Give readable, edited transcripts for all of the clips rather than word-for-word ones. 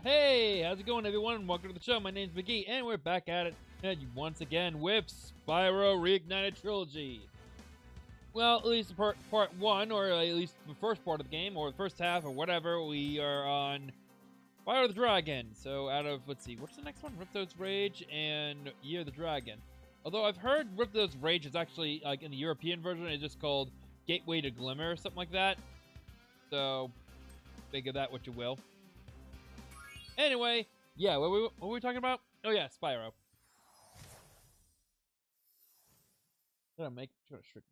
Hey, how's it going, everyone? Welcome to the show. My name's McGee, and we're back at it once again with Spyro Reignited Trilogy. Well, at least part one, or at least the first part of the game, or the first half, or whatever, we are on Spyro the Dragon. So out of, let's see, what's the next one? Ripto's Rage and Year of the Dragon. Although I've heard Ripto's Rage is actually, like, in the European version, it's just called Gateway to Glimmer or something like that. So, think of that what you will. Anyway, yeah, what were we talking about? Oh yeah, Spyro. Try to trick.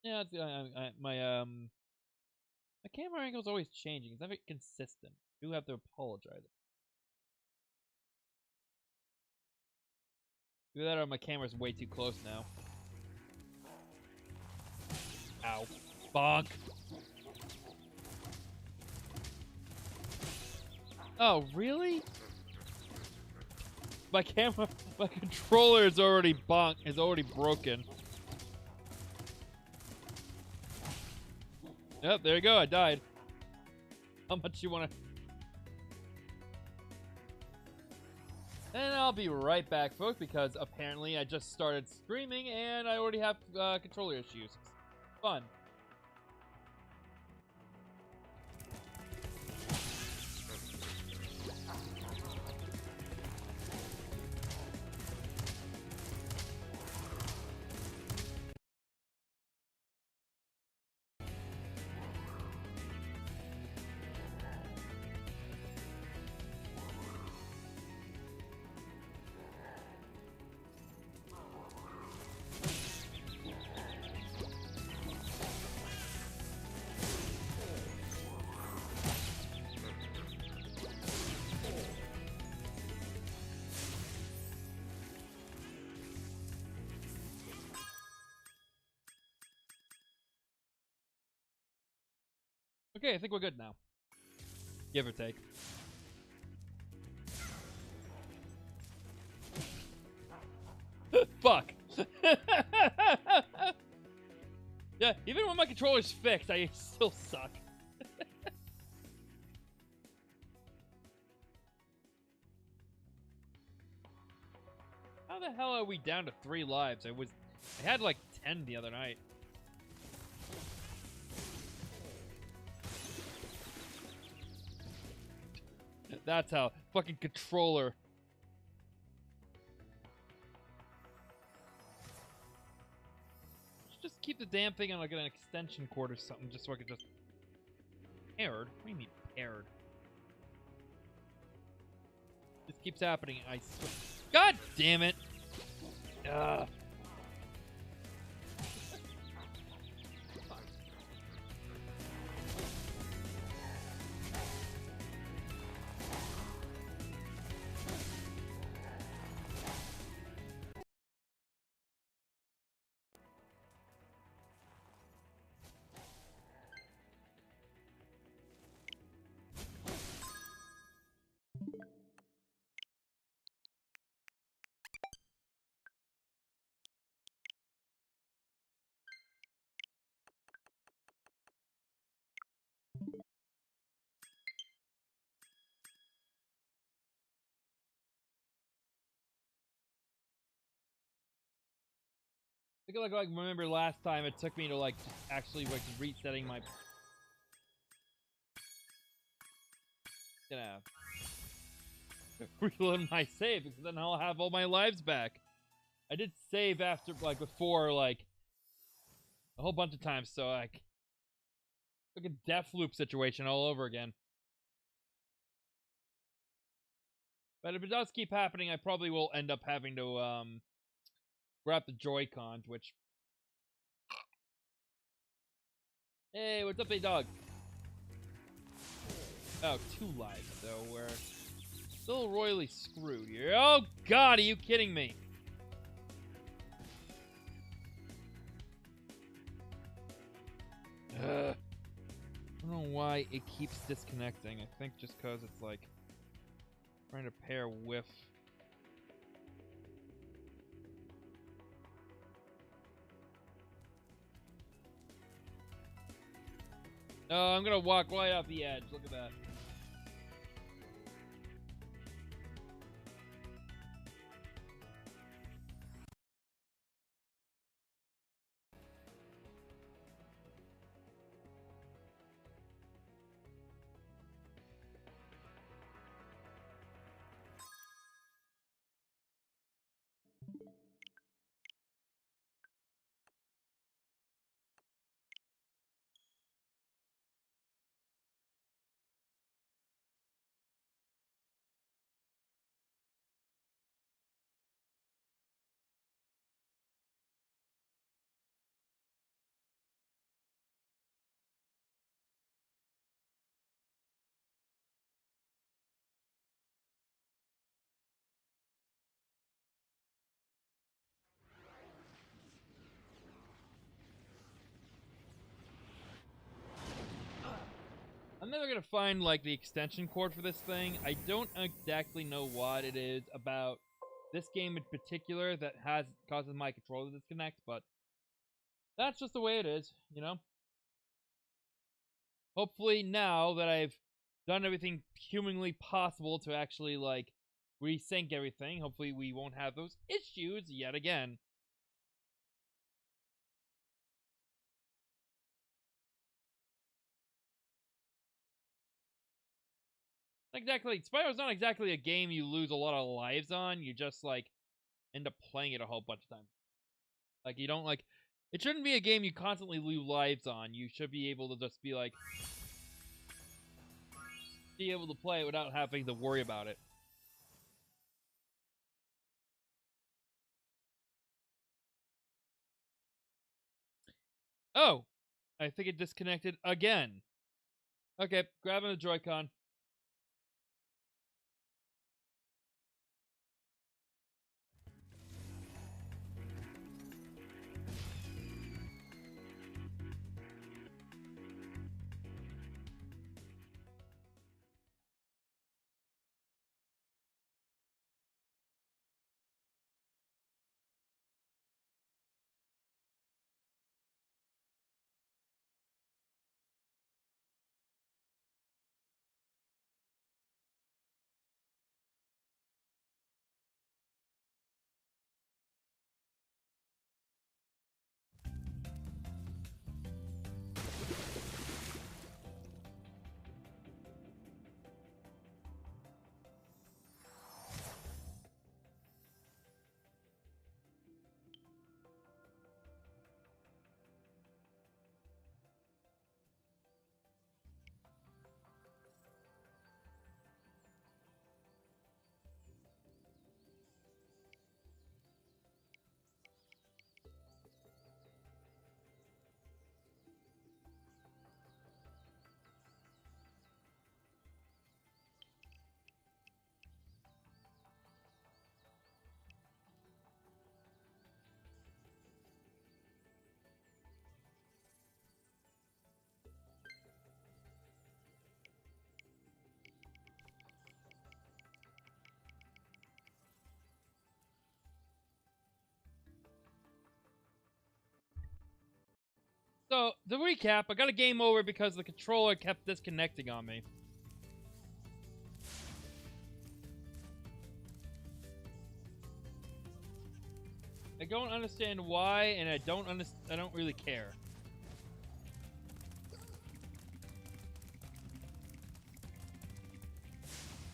Yeah, it's, my camera angle is always changing. It's never consistent. I do have to apologize. Do that, or my camera's way too close now. Ow! Bonk! Oh, really? My controller is already broken. Yep, there you go, I died. How much you wanna... And I'll be right back, folks, because apparently I just started streaming and I already have controller issues. Fun. Okay, I think we're good now. Give or take. Fuck. Yeah, even when my controller's fixed, I still suck. How the hell are we down to 3 lives? I had like 10 the other night. That's how. Fucking controller. Just keep the damn thing on like an extension cord or something, just so I could just... Paired? What do you mean paired? This keeps happening, I swear. God damn it! Ugh. I think like remember last time it took me to like actually like resetting my... Gonna reload my save because then I'll have all my lives back. I did save after like before like a whole bunch of times, so like a death loop situation all over again. But if it does keep happening, I probably will end up having to grab the Joy-Cons, which... Hey, what's up, big dog? Oh, 2 lives, though. We're still royally screwed here. Oh, God, are you kidding me? I don't know why it keeps disconnecting. I think just because it's, like, trying to pair with... No, I'm gonna walk right off the edge. Look at that. I'm never gonna find like the extension cord for this thing. I don't exactly know what it is about this game in particular that causes my controller to disconnect, but that's just the way it is, you know? Hopefully now that I've done everything humanly possible to actually like resync everything, hopefully we won't have those issues yet again. Exactly. Spyro's not exactly a game you lose a lot of lives on. You just like end up playing it a whole bunch of times. Like you don't like it shouldn't be a game you constantly lose lives on. You should be able to just be like be able to play it without having to worry about it. Oh, I think it disconnected again. Okay, grabbing the Joy-Con. So, to recap, I got a game over because the controller kept disconnecting on me. I don't understand why, and I don't really care.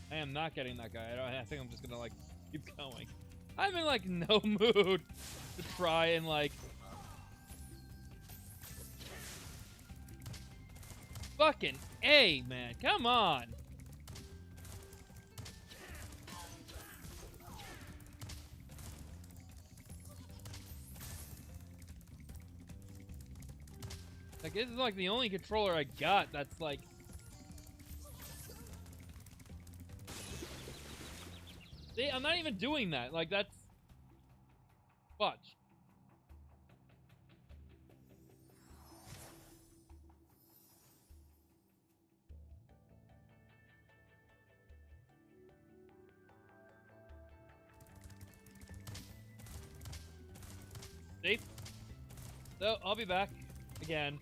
I am not getting that guy. I think I'm just gonna like keep going. I'm in like no mood to try and like fucking A, man. Come on. Like this is like the only controller I got that's like see, I'm not even doing that. Like that's fudge. See? So I'll be back again.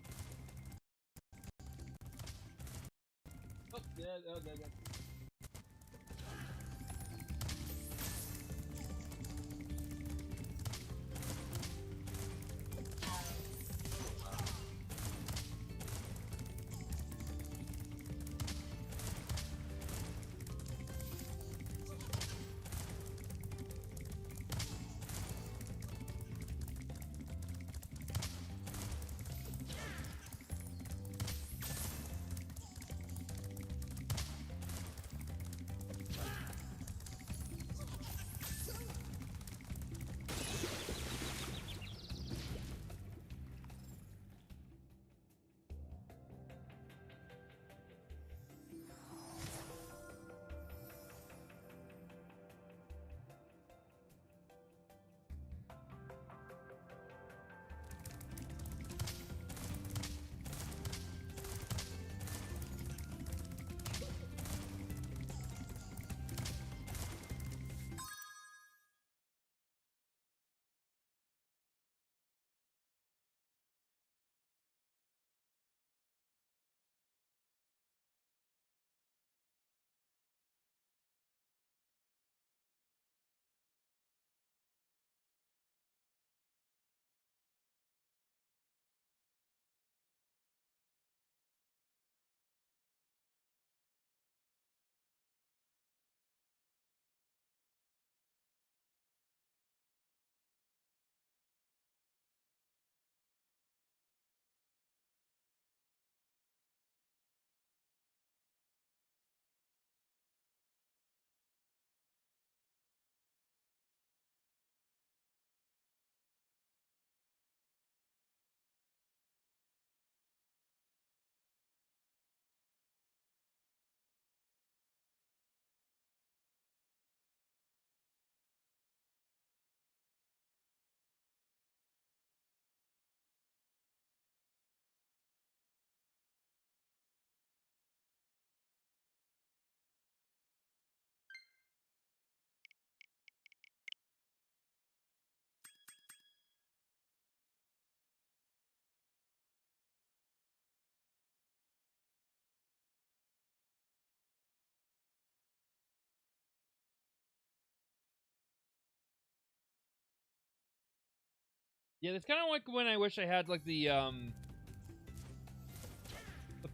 Yeah, that's kind of like when I wish I had like the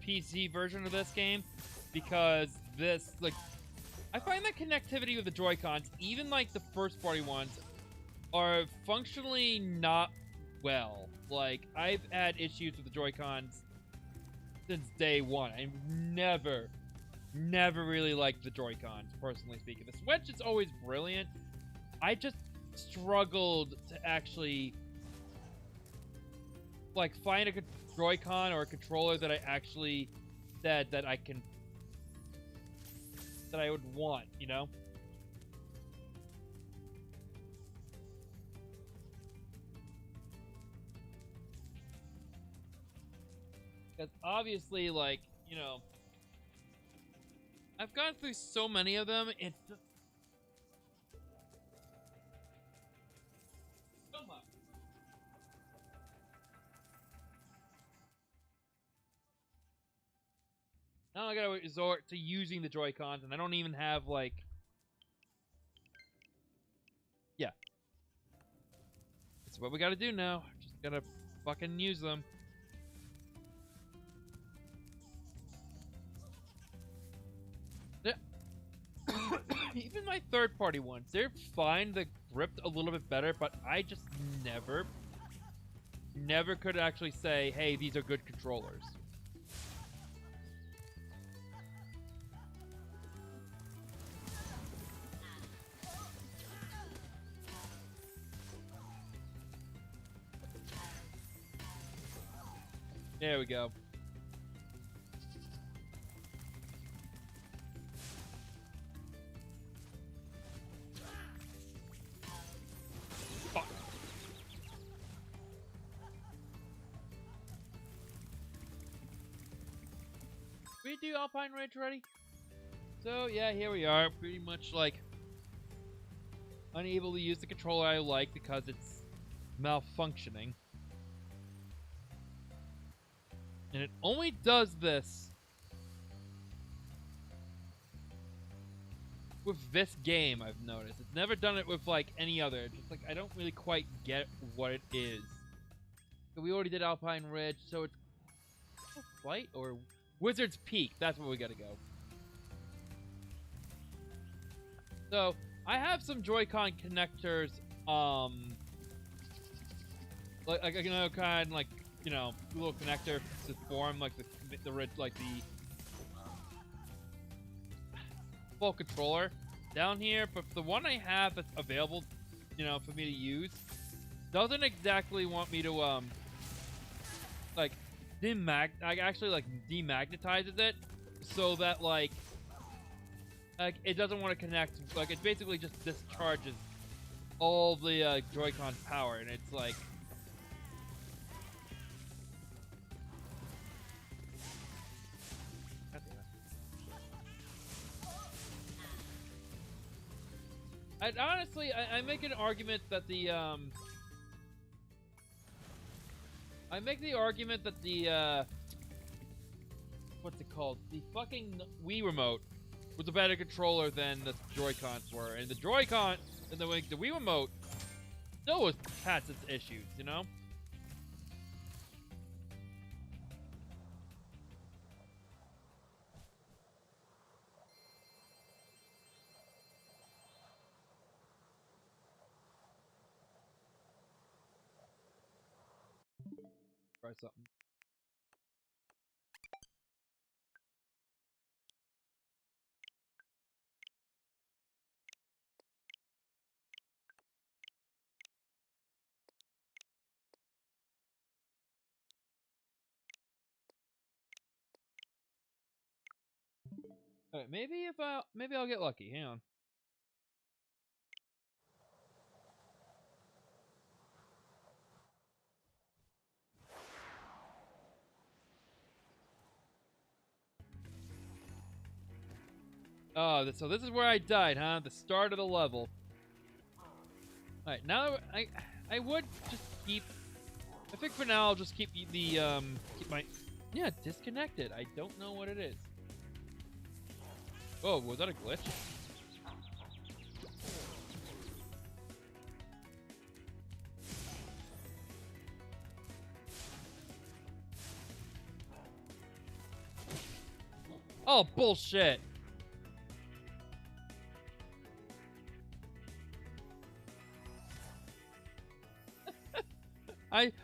PC version of this game, because this, like, I find that connectivity with the Joy-Cons, even like the first party ones, are functionally not well. Like, I've had issues with the Joy-Cons since day one. I've never really liked the Joy-Cons, personally speaking. The Switch is always brilliant. I just struggled to actually, like, find a Joy-Con or a controller that I actually said that I would want, you know? Because obviously, like, you know, I've gone through so many of them, it's just so much. Now I gotta resort to using the Joy-Cons, and I don't even have, like... Yeah. That's what we gotta do now. Just gotta fucking use them. Yeah. Even my third-party ones, they're fine. They gripped a little bit better, but I just never could actually say, hey, these are good controllers. There we go. Fuck. We do Alpine Ridge already? So, yeah, here we are. Pretty much, like, unable to use the controller I like because it's malfunctioning. And it only does this with this game, I've noticed. It's never done it with, like, any other. It's just, like, I don't really quite get what it is. So we already did Alpine Ridge, so it's Flight or Wizard's Peak. That's where we gotta go. So, I have some Joy-Con connectors, like you know, kind of like, you know, little connector to form like the full controller down here, but the one I have that's available, you know, for me to use, doesn't exactly want me to like demagnetizes it so that like it doesn't want to connect. Like it basically just discharges all the Joy-Con power, and it's like. I make an argument that the what's it called? The fucking Wii remote was a better controller than the Joy-Cons were, and the Joy-Con and the Wii remote still has its issues, you know. Try something. All right, maybe I'll get lucky. Hang on. Oh, so this is where I died, huh? The start of the level. All right, now I would just keep. I think for now I'll just keep the keep my disconnected. I don't know what it is. Oh, was that a glitch? Oh, bullshit.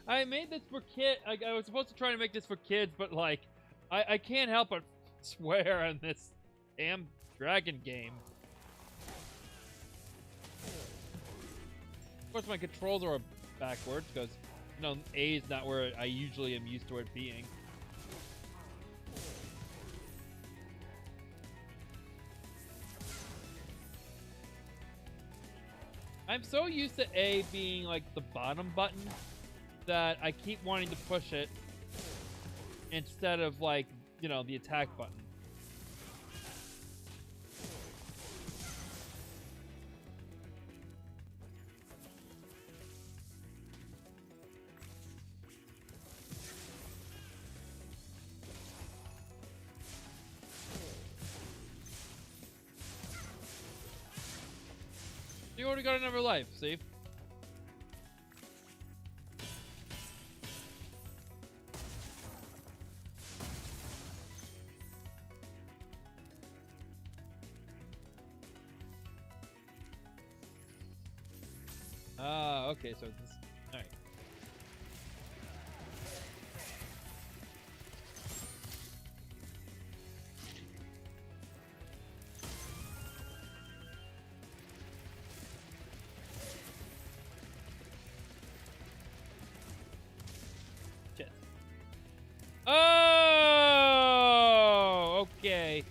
I made this for kid. I was supposed to try to make this for kids, but like, I can't help but swear on this damn dragon game. Of course, my controls are backwards because you know A is not where I usually am used to it being. I'm so used to A being like the bottom button that I keep wanting to push it instead of like, you know, the attack button. You already got another life, see? Ah, okay, so this. Alright. Shit. Oh! Okay.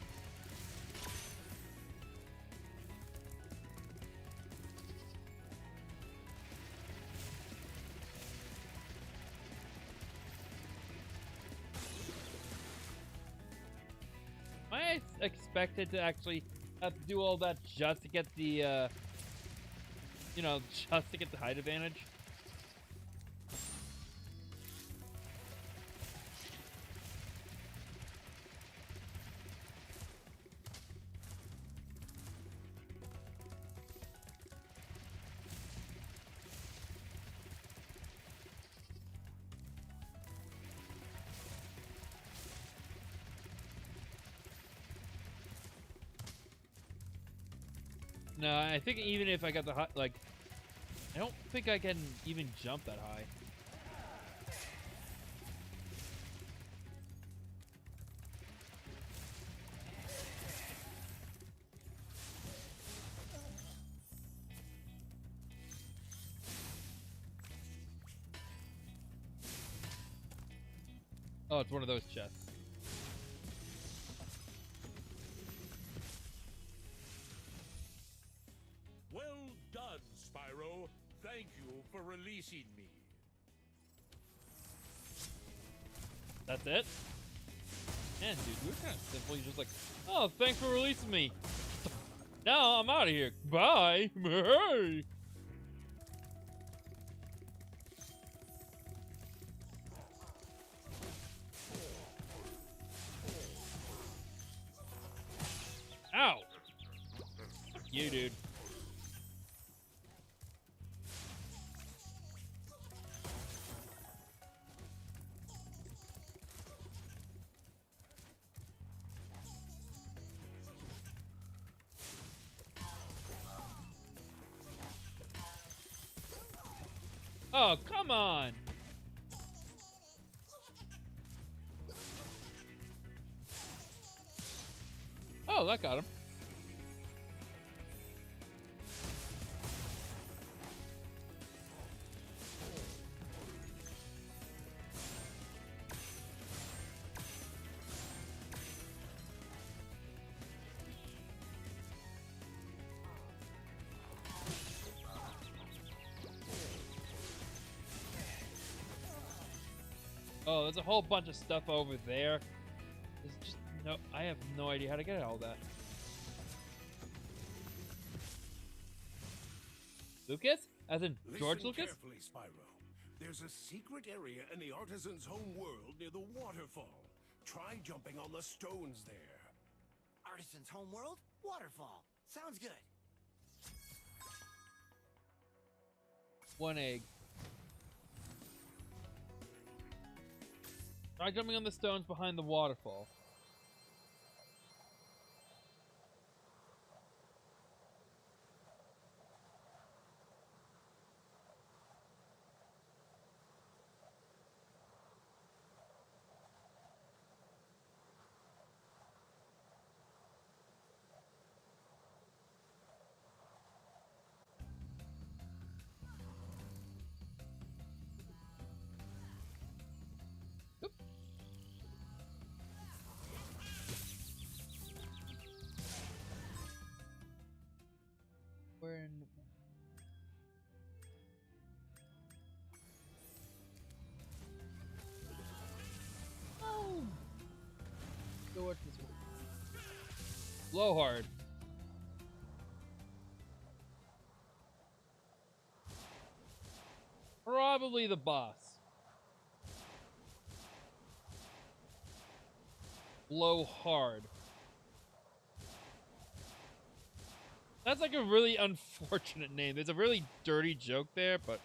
I expected to actually have to do all that just to get the, you know, just to get the height advantage. No, I think even if I got the high, like, I don't think I can even jump that high. Oh, it's one of those chests. Well done, Spyro. Thank you for releasing me. That's it? Man, dude, you were kind of simple. You're just like, oh, thanks for releasing me. Now I'm out of here. Bye. Hey. Ow. Fuck you, dude. Oh, come on. Oh, that got him. Oh, there's a whole bunch of stuff over there. There's just no, I have no idea how to get all that. Lucas? As in George Listen Lucas? carefully, Spyro. There's a secret area in the artisan's home world near the waterfall. Try jumping on the stones there. Artisan's homeworld? Waterfall. Sounds good. One egg. Try jumping on the stones behind the waterfall. Oop. We're in. Oh! Go watch this one. Blowhard. Probably the boss. Blow hard. That's like a really unfortunate name. There's a really dirty joke there, but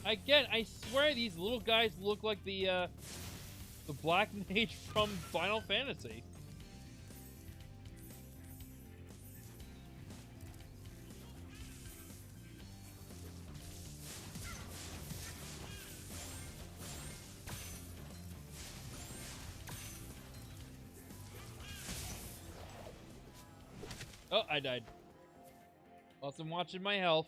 again, I swear these little guys look like the Black Mage from Final Fantasy. Oh, I died. Also, I'm watching my health.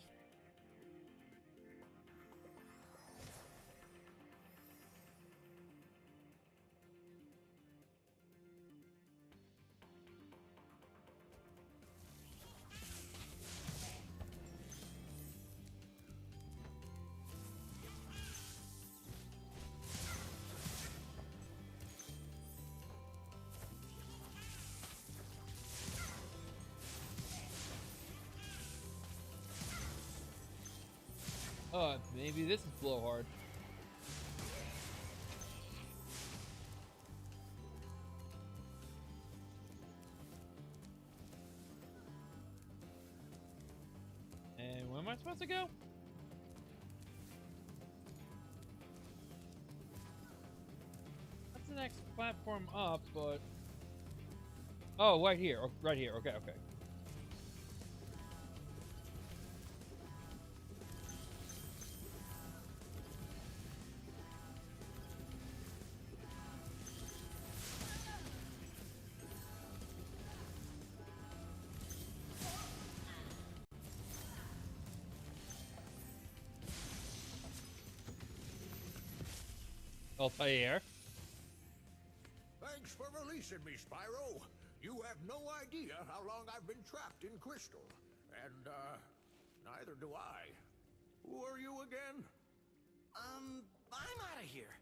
Oh, maybe this is blowhard. And where am I supposed to go? That's the next platform up, but... Oh, right here. Oh, right here. Okay, okay. Altair. Thanks for releasing me, Spyro. You have no idea how long I've been trapped in Crystal. And, neither do I. Who are you again? I'm out of here.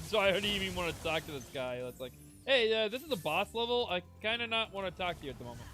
So I don't even want to talk to this guy. It's like, hey, this is a boss level. I kind of not want to talk to you at the moment.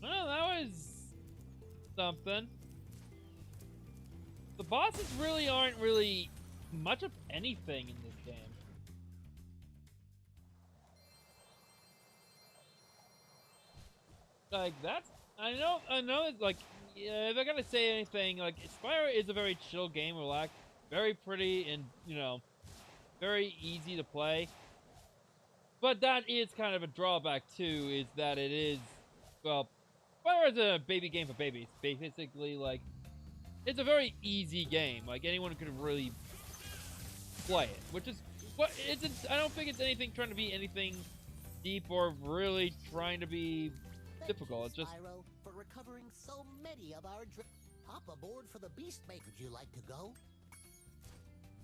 Well, that was something. The bosses really aren't really much of anything in this game. Like, that's... I know it's like, yeah, if I gotta say anything, like, Spyro is a very chill game, relaxed, very pretty, and, you know, very easy to play. But that is kind of a drawback, too, is that it is, well, Spyro is a baby game for babies. Basically, like, it's a very easy game. Like, anyone could really play it, which is what it's. I don't think it's anything trying to be anything deep or really trying to be difficult. It's just Spyro, for recovering so many of our hop aboard for the Beast Maker. Would you like to go?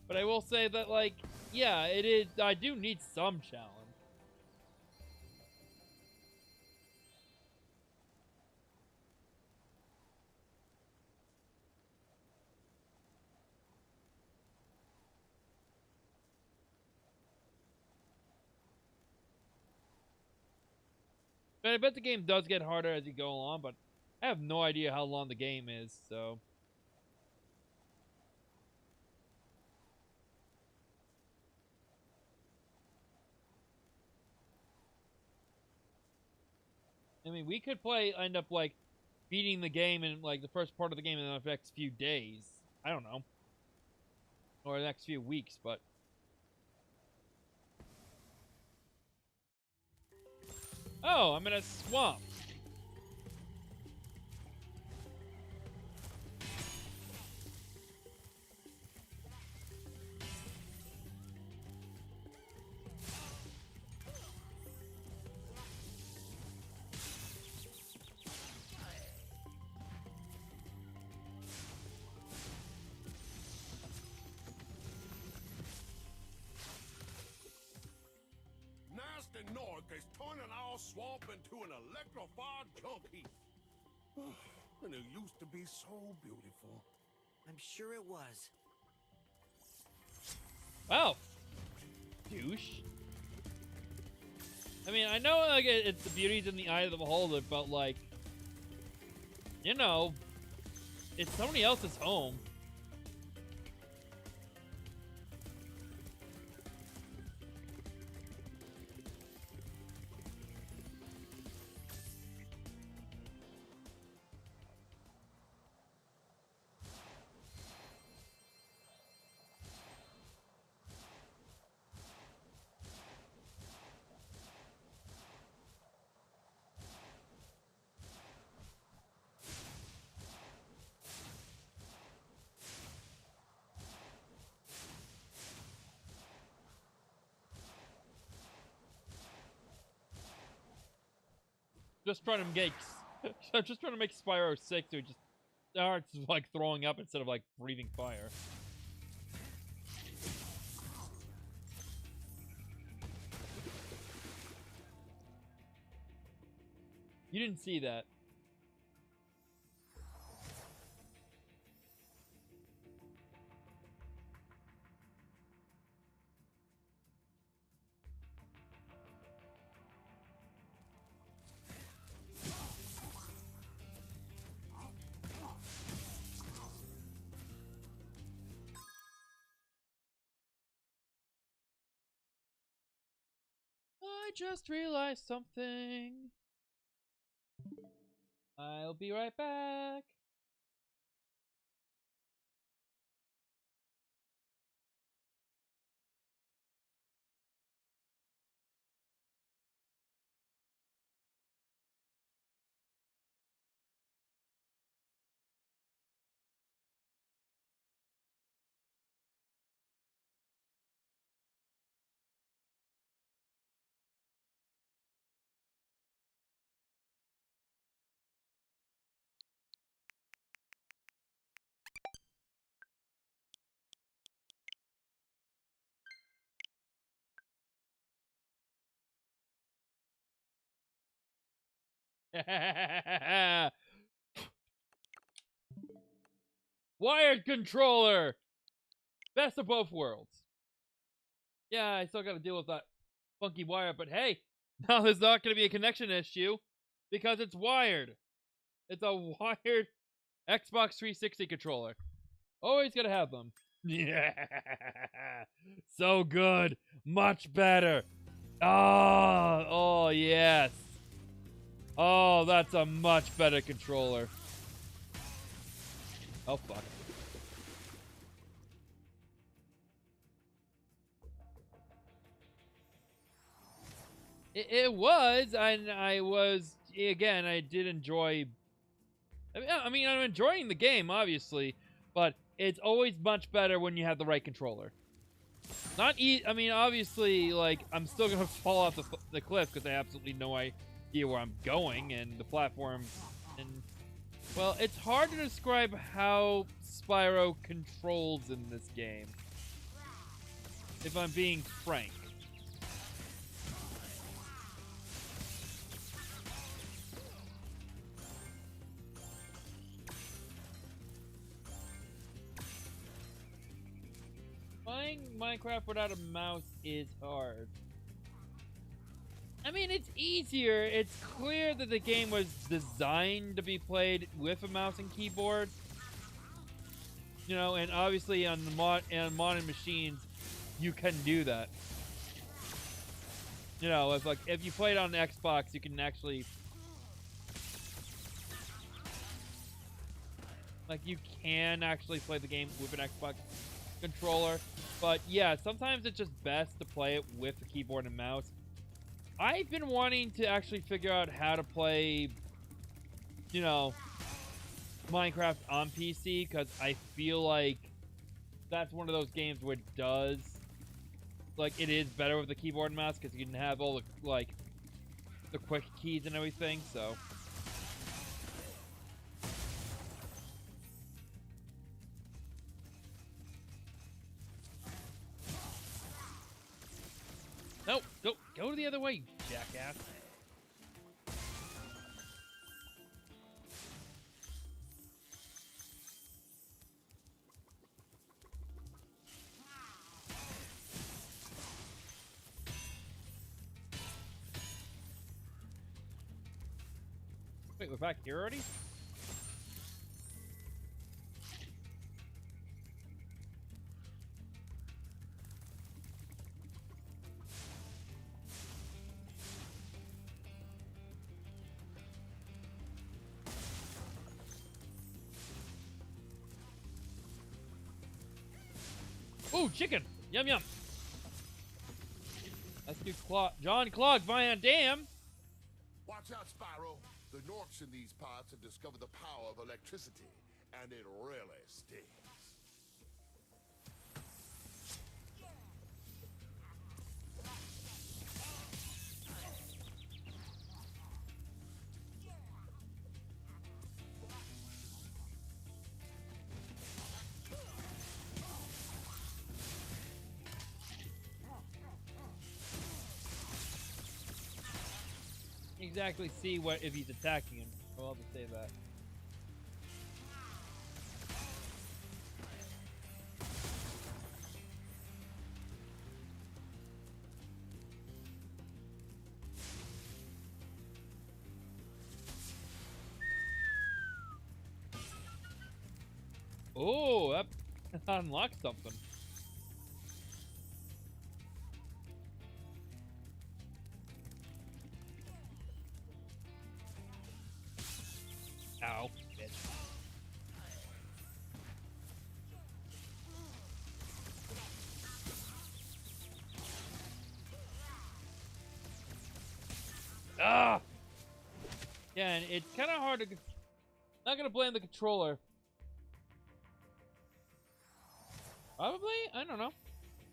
But I will say that, like, yeah, it is. I do need some challenge. But I bet the game does get harder as you go along, but I have no idea how long the game is, so... I mean, we could end up, like, beating the game in, like, the first part of the game in the next few days. I don't know. Or the next few weeks, but... Oh, I'm in a swamp. Nasty Nork is turning our swamp into an electrified junk heap. And it used to be so beautiful. I'm sure it was. Wow. Douche. I mean, I know, like, it's the beauty's in the eye of the beholder, but, like, you know, it's somebody else's home. Just trying to make, just trying to make Spyro 6 so he just starts like throwing up instead of like breathing fire. You didn't see that. I just realized something. I'll be right back. Wired controller! Best of both worlds. Yeah, I still gotta deal with that funky wire, but hey, now there's not gonna be a connection issue because it's wired. It's a wired Xbox 360 controller. Always gotta have them. Yeah. So good. Much better. Oh, yes. Oh, that's a much better controller. Oh, fuck. It was, and I was, again, I did enjoy, I mean, I'm enjoying the game, obviously, but it's always much better when you have the right controller. I mean, obviously, like, I'm still gonna fall off the cliff because I have absolutely no idea where I'm going, and the platforms, and, well, it's hard to describe how Spyro controls in this game, if I'm being frank. Playing Minecraft without a mouse is hard. I mean, it's easier. It's clear that the game was designed to be played with a mouse and keyboard. You know, and obviously on the modern machines, you can do that. You know, if you play it on the Xbox, you can actually, like, you can actually play the game with an Xbox controller. But yeah, sometimes it's just best to play it with the keyboard and mouse. I've been wanting to actually figure out how to play, you know, Minecraft on PC, because I feel like that's one of those games where it does, like, it is better with the keyboard and mouse, because you can have all the, like, the quick keys and everything, so. No, go the other way, you jackass. Wait, we're back here already? Ooh, chicken! Yum yum! Let's do John Clog Van Dam! Watch out, Spyro. The Norks in these parts have discovered the power of electricity, and it really stings. exactly see what if he's attacking him. I'll have to say that. Oh, that unlocked something. Ow, bitch. Ah! Yeah, and it's kind of hard to... Not gonna blame the controller. Probably? I don't know.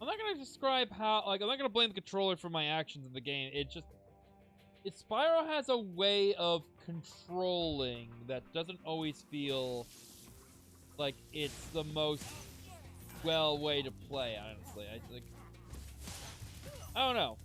I'm not gonna describe how... Like, I'm not gonna blame the controller for my actions in the game. It just... Spyro has a way of controlling that doesn't always feel like it's the most well way to play, honestly. I don't know.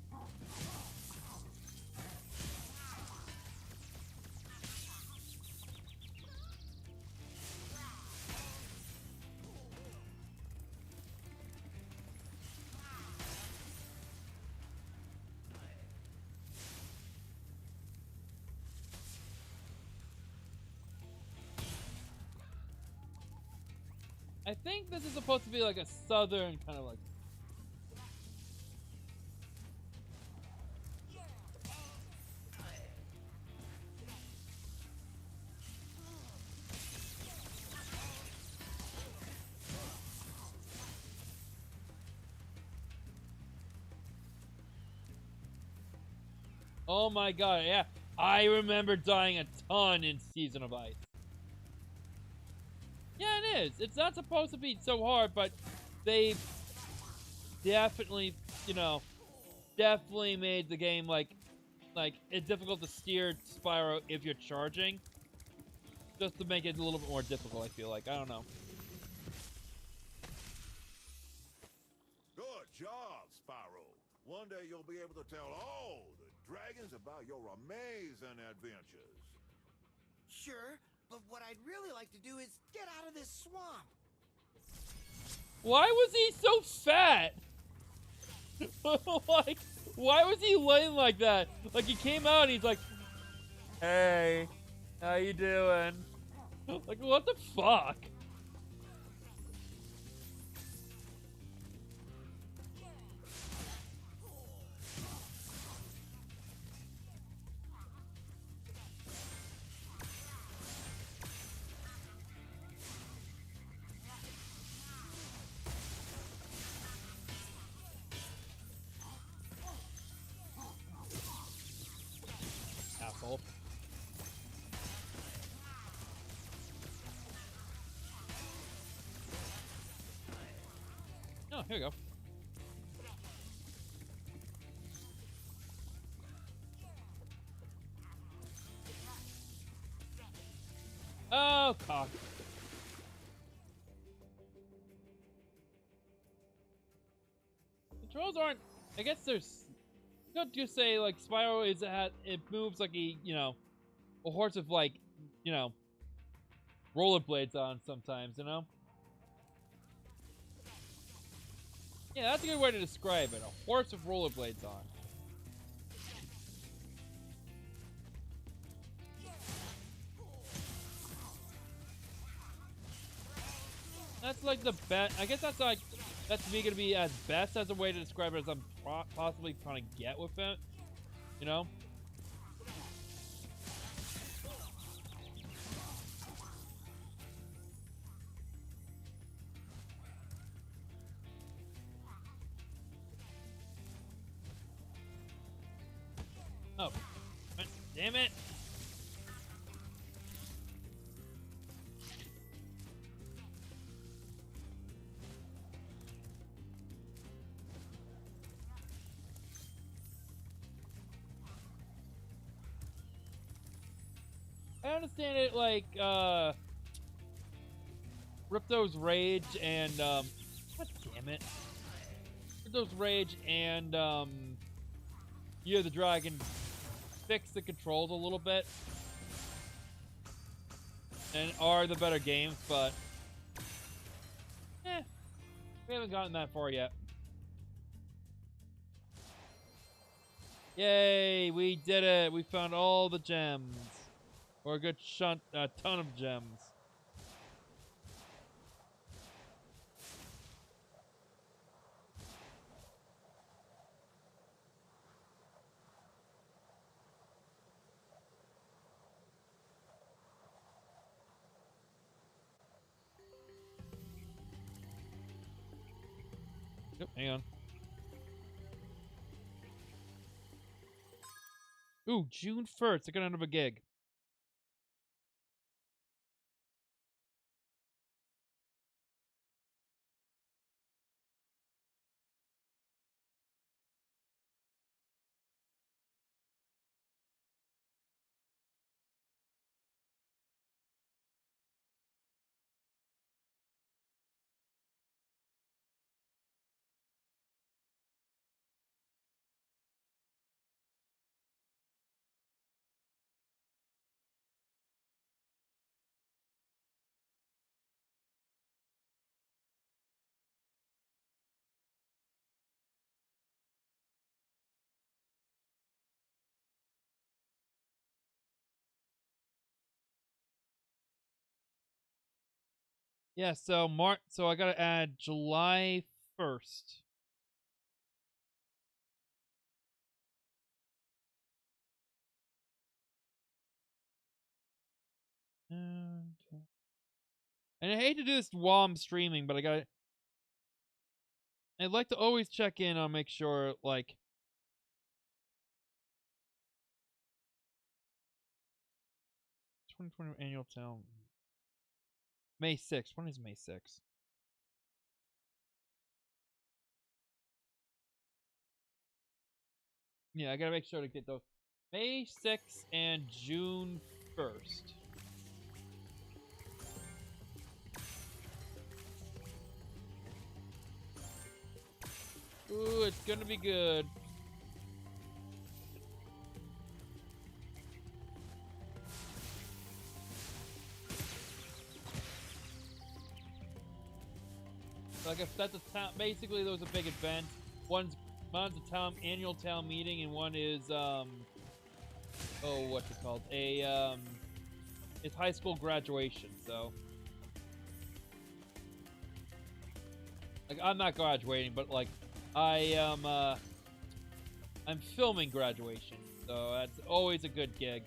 I think this is supposed to be like a southern kind of like... Oh my god, yeah. I remember dying a ton in Season of Ice. Yeah, it is. It's not supposed to be so hard, but they definitely, you know, definitely made the game like it's difficult to steer Spyro if you're charging. Just to make it a little bit more difficult, I feel like. I don't know. Good job, Spyro. One day you'll be able to tell all the dragons about your amazing adventures. Sure, but what I'd really like to do is get out of this swamp. Why was he so fat? Like, why was he laying like that? Like, he came out and he's like, hey, how you doing? Like, what the fuck? Asshole. Oh, here we go. Oh, cock. Controls aren't... I guess there's... You could just say, like, Spyro is it moves like a, you know, a horse with, like, you know, rollerblades on sometimes, you know? Yeah, that's a good way to describe it. A horse with rollerblades on. That's like the best. I guess that's like, that's me gonna be as best as a way to describe it as I'm possibly trying to get with it. You know? Oh. Damn it. I understand it like, Ripto's Rage and, God damn it. Ripto's Rage and, Year of the Dragon fix the controls a little bit and are the better games, but we haven't gotten that far yet. Yay, we did it. We found all the gems. Or a good ton of gems. Yep, hang on. Ooh, June 1st. I got another gig. Yeah, so I gotta add July 1st. And I hate to do this while I'm streaming, but I'd like to always check in on make sure, like, 2020 annual town. May 6th. When is May 6th? Yeah, I gotta make sure to get those. May 6th and June 1st. Ooh, it's gonna be good. Like I said, basically there was a big event. One's a annual town meeting, and one is what's it called? It's high school graduation. So, like, I'm not graduating, but like, I'm filming graduation, so that's always a good gig.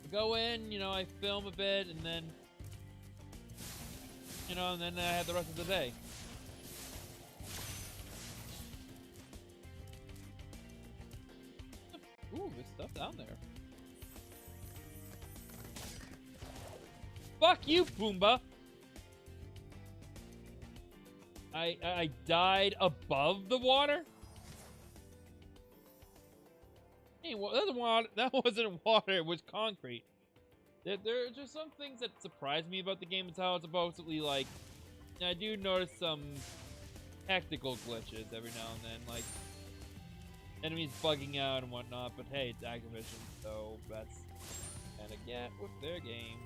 I go in, I film a bit, and then. And then I had the rest of the day. Ooh, there's stuff down there. Fuck you, Pumbaa! I died above the water? Hey, that wasn't water, it was concrete. There are just some things that surprise me about the game. It's how it's supposedly, like, I do notice some technical glitches every now and then, like enemies bugging out and whatnot, but hey, it's Activision, so that's kinda get with their games.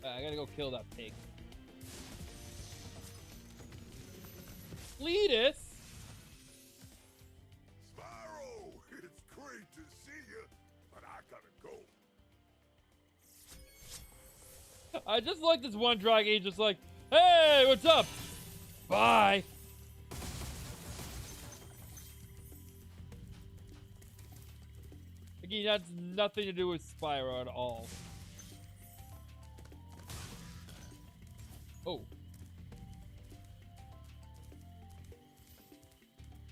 I gotta go kill that pig. Cletus! Spyro, it's great to see you, but I gotta go. I just like this one dragon, he's just like, hey, what's up? Bye! Again, that's nothing to do with Spyro at all. Oh.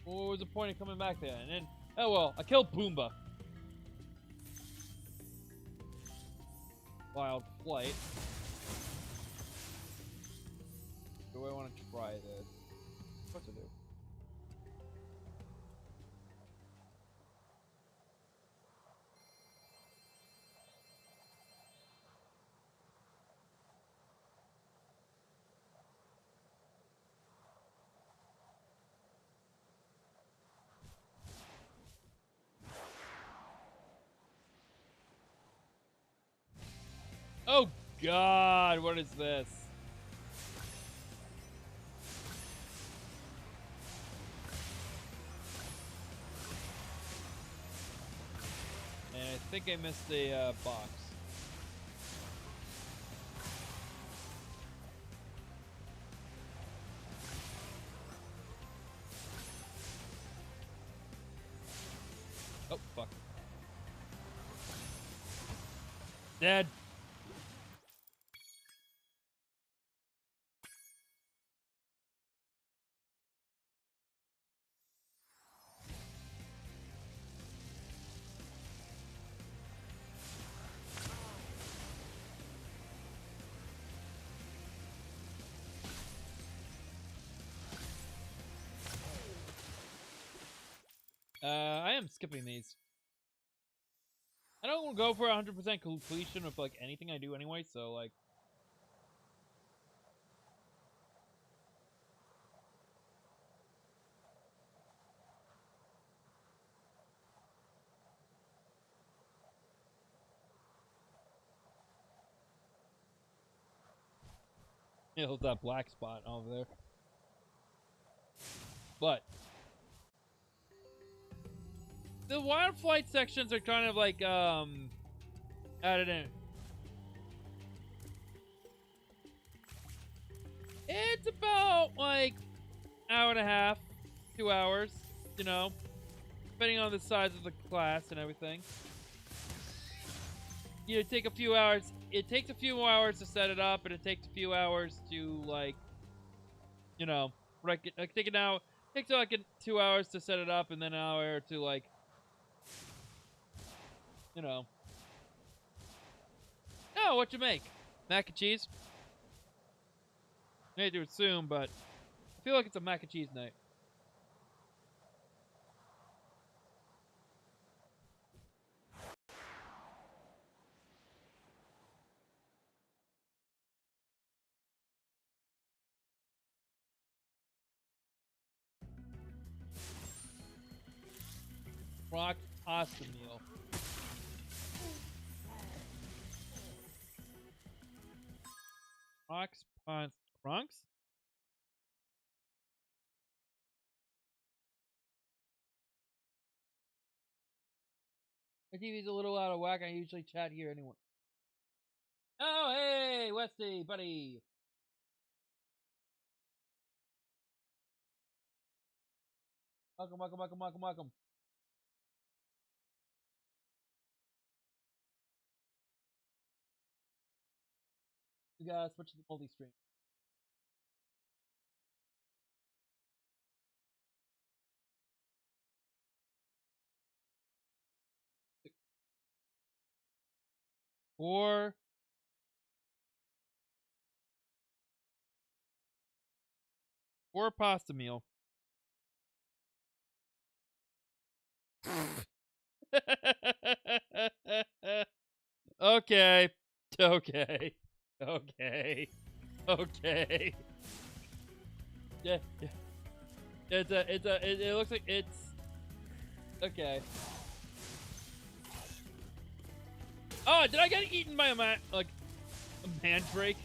Well, what was the point of coming back there? And then, oh well, I killed Pumbaa. Wild flight. Do I want to try this? What to do? Oh God, what is this? And I think I missed a box. Oh, fuck. Dead. I am skipping these. I don't go for 100% completion with like anything I do anyway, so like. It was that black spot over there. But the wild flight sections are kind of like added in. It's about like hour and a half, 2 hours, you know, depending on the size of the class and everything. You know, take a few hours. It takes a few hours to set it up, and it takes a few hours to like, you know, like take it out. Takes like 2 hours to set it up, and then an hour to like, you know. Oh, what you make? Mac and cheese? I hate to assume, but I feel like it's a mac and cheese night. Rock pasta meal. Rocks, pons, crunks? My TV's a little out of whack. I usually chat here anyway. Oh, hey, Westy, buddy. Welcome, welcome, welcome, welcome, welcome. We gotta switch to the multi-stream. Or pasta meal. Okay. Okay. Okay. Okay. Yeah. Yeah. It looks like it's okay. Oh, did I get eaten by a mandrake?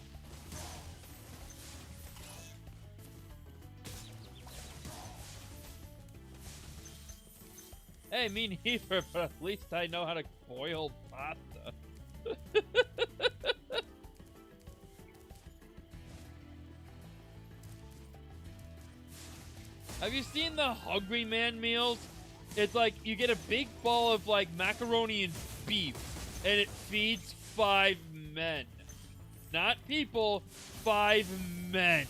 Hey, me neither, but at least I know how to boil pasta. Have you seen the Hungry Man meals? It's like you get a big ball of like macaroni and beef, and it feeds 5 men. Not people, 5 men.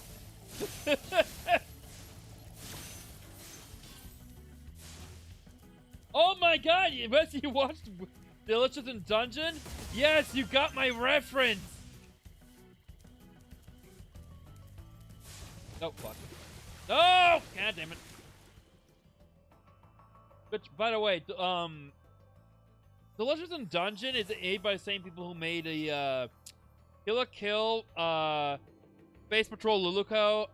Oh my god, you watched Delicious in Dungeon? Yes, you got my reference! Oh, fuck. Oh! God damn it. Which, by the way, Delicious in Dungeon is made by the same people who made a, Kill la Kill, Space Patrol Luluco,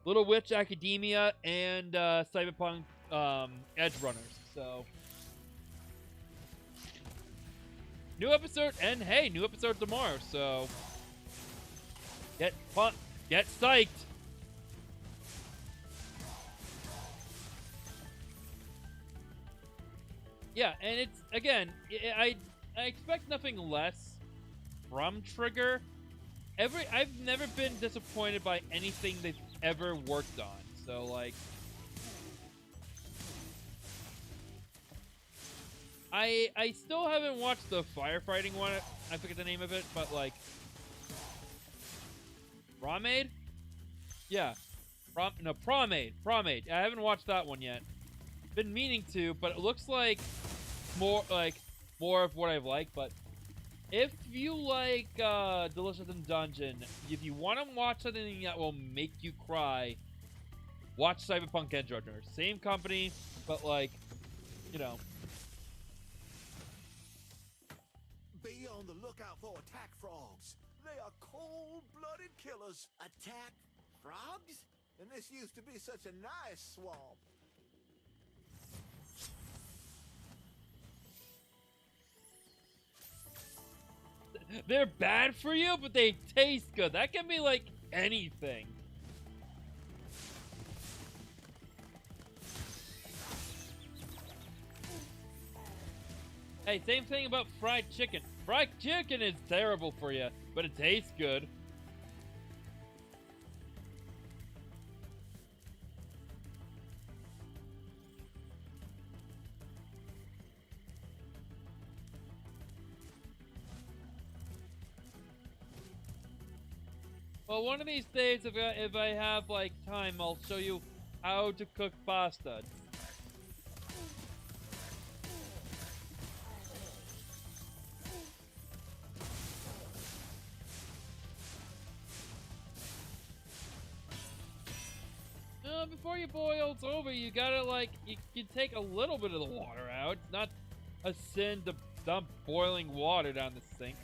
Little Witch Academia, and Cyberpunk Edge Runners. So, new episode, and hey, new episode tomorrow. So, get psyched. Yeah, and it's again, I expect nothing less from Trigger. I've never been disappointed by anything they've ever worked on. So like, I still haven't watched the firefighting one. I forget the name of it, but like, Promade? Yeah, Promade. I haven't watched that one yet. Been meaning to, but it looks like more of what I've liked. But if you like Delicious in Dungeon, if you want to watch something that will make you cry, watch Cyberpunk Edge Runners. Same company, but like, you know. Be on the lookout for attack frogs. They are cold-blooded killers. Attack frogs? And this used to be such a nice swamp. They're bad for you, but they taste good. That can be like anything. Hey, same thing about fried chicken. Fried chicken is terrible for you, but it tastes good. Well, one of these days, if I have like time, I'll show you how to cook pasta. Before you boil it's over, you gotta like you take a little bit of the water out. It's not a sin to dump boiling water down the sink.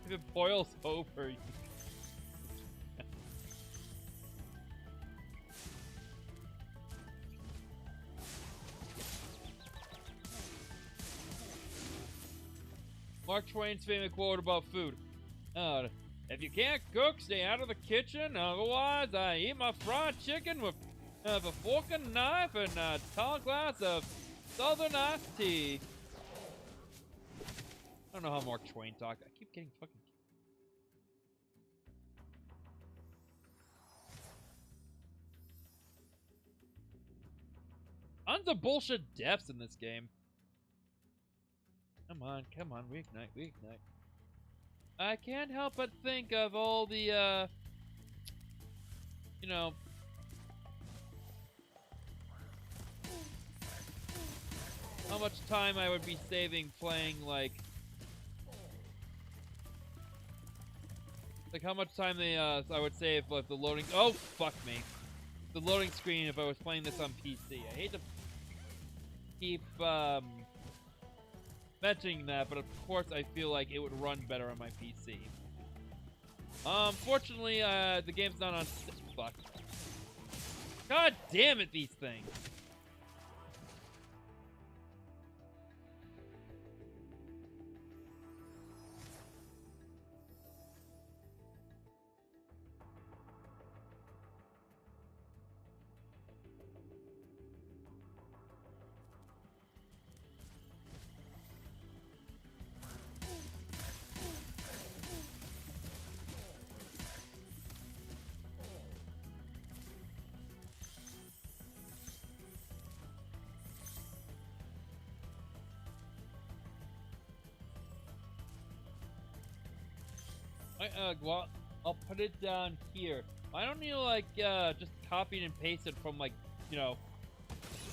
If it boils over, Mark Twain's famous quote about food. If you can't cook, stay out of the kitchen. Otherwise, I eat my fried chicken with a fork and knife and a tall glass of Southern iced tea. I don't know how Mark Twain talked. I keep getting fucking... Tons of bullshit deaths in this game. Come on, reignite. I can't help but think of all the, you know... how much time I would be saving playing, like how much time I would save like the loading. Oh fuck me, the loading screen if I was playing this on PC. I hate to keep mentioning that, but of course I feel like it would run better on my PC. Fortunately, the game's not on. Fuck. God damn it, these things. Well, I'll put it down here. Why don't you, like, just copy and paste it from, like, you know,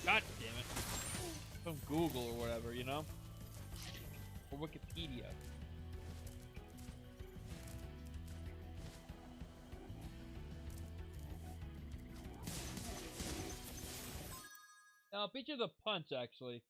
god damn it, from Google or whatever, you know? or Wikipedia. Now, beat you the punch, actually.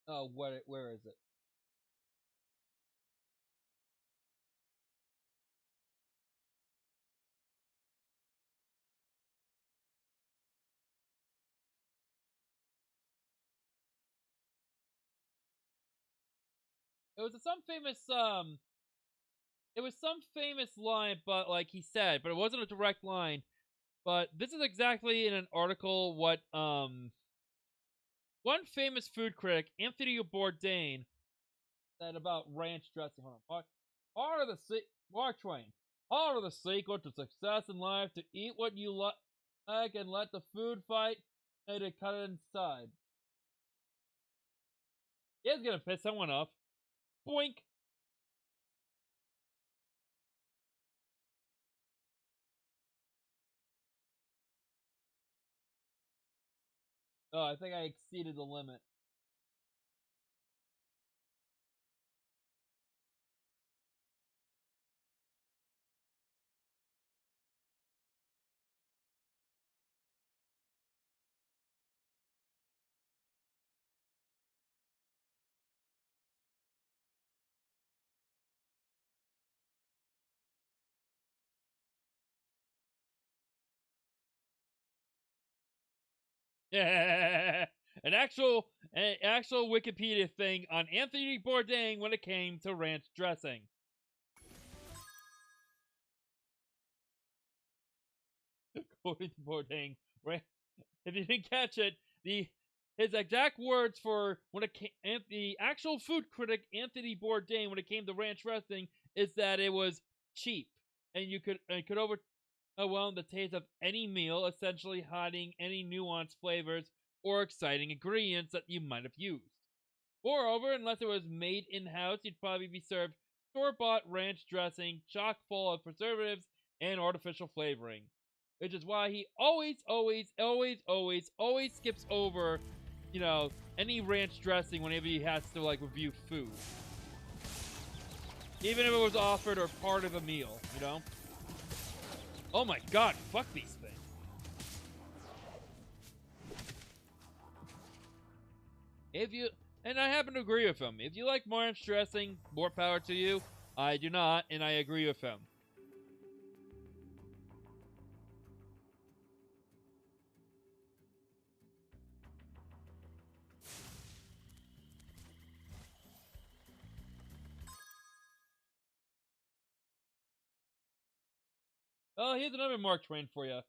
Oh, where is it? It was some famous it was some famous line, but like he said, but it wasn't a direct line. But this is exactly in an article what one famous food critic, Anthony Bourdain, said about ranch dressing. Hold on. Part of the Mark Twain. Part of the secret to success in life to eat what you like and let the food fight and to cut it inside. It's gonna piss someone off. Boink. Oh, I think I exceeded the limit. Yeah, an actual Wikipedia thing on Anthony Bourdain when it came to ranch dressing. According to Bourdain, if you didn't catch it, his exact words for when it came, the actual food critic Anthony Bourdain when it came to ranch dressing is that it was cheap and it could overwhelm the taste of any meal, essentially hiding any nuanced flavors or exciting ingredients that you might have used. Moreover, unless it was made in-house, you'd probably be served store-bought ranch dressing chock full of preservatives and artificial flavoring. Which is why he always skips over, any ranch dressing whenever he has to, review food. Even if it was offered or part of a meal, Oh my god, fuck these things. And I happen to agree with him. If you like ranch dressing, more power to you. I do not, and I agree with him. Oh, here's another Mark Twain for you.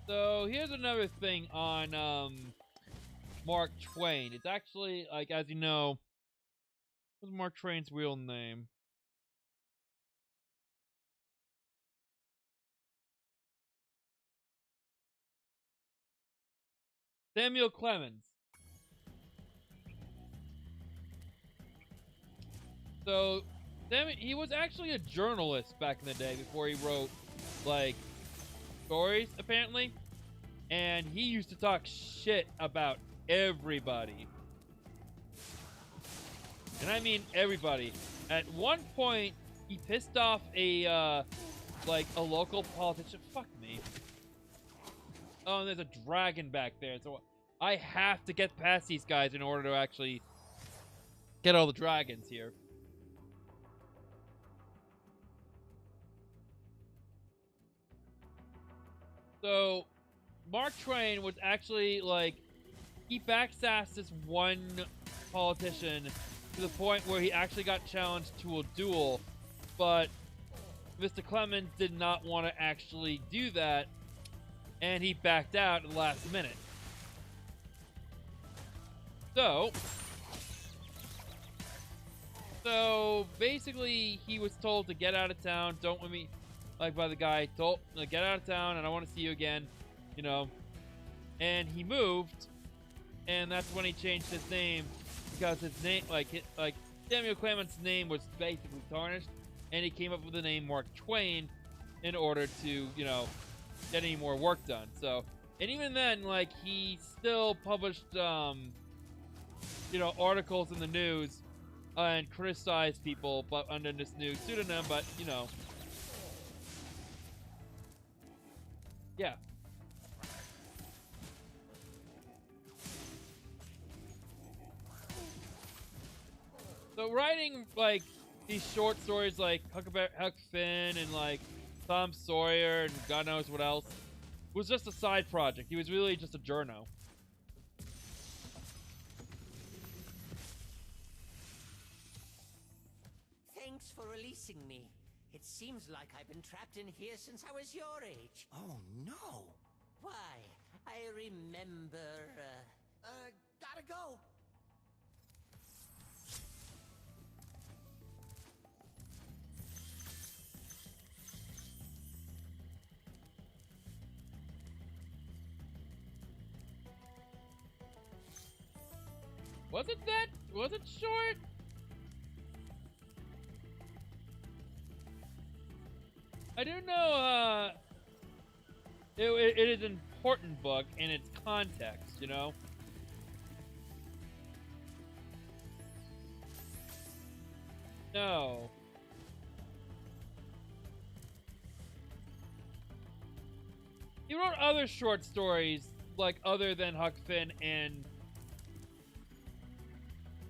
So here's another thing on Mark Twain. It's actually, as you know, what's Mark Twain's real name? Samuel Clemens. So, he was actually a journalist back in the day before he wrote, like, stories, apparently. And he used to talk shit about everybody. And I mean everybody. At one point, he pissed off a local politician. Fuck me. Oh, and there's a dragon back there. So I have to get past these guys in order to actually get all the dragons here. So, Mark Twain was actually, like, he backsassed this one politician to the point where he actually got challenged to a duel, but Mr. Clemens did not want to actually do that, and he backed out at the last minute. So basically, he was told to get out of town. Don't let me, like, by the guy, told, like, get out of town, and I want to see you again, you know. And he moved, and that's when he changed his name, because his name, like Samuel Clemens' name was basically tarnished, and he came up with the name Mark Twain in order to, you know, get any more work done. So, and even then, like, he still published, you know, articles in the news and criticized people, but under this new pseudonym. But, you know, yeah. So writing, like, these short stories like Huck Finn and, like, Tom Sawyer and God knows what else was just a side project. He was really just a journo. Thanks for releasing me. It seems like I've been trapped in here since I was your age. Oh, no. Why? I remember, Gotta go. Was it short? I do know, it is an important book in its context, you know? No. He wrote other short stories, like, other than Huck Finn and,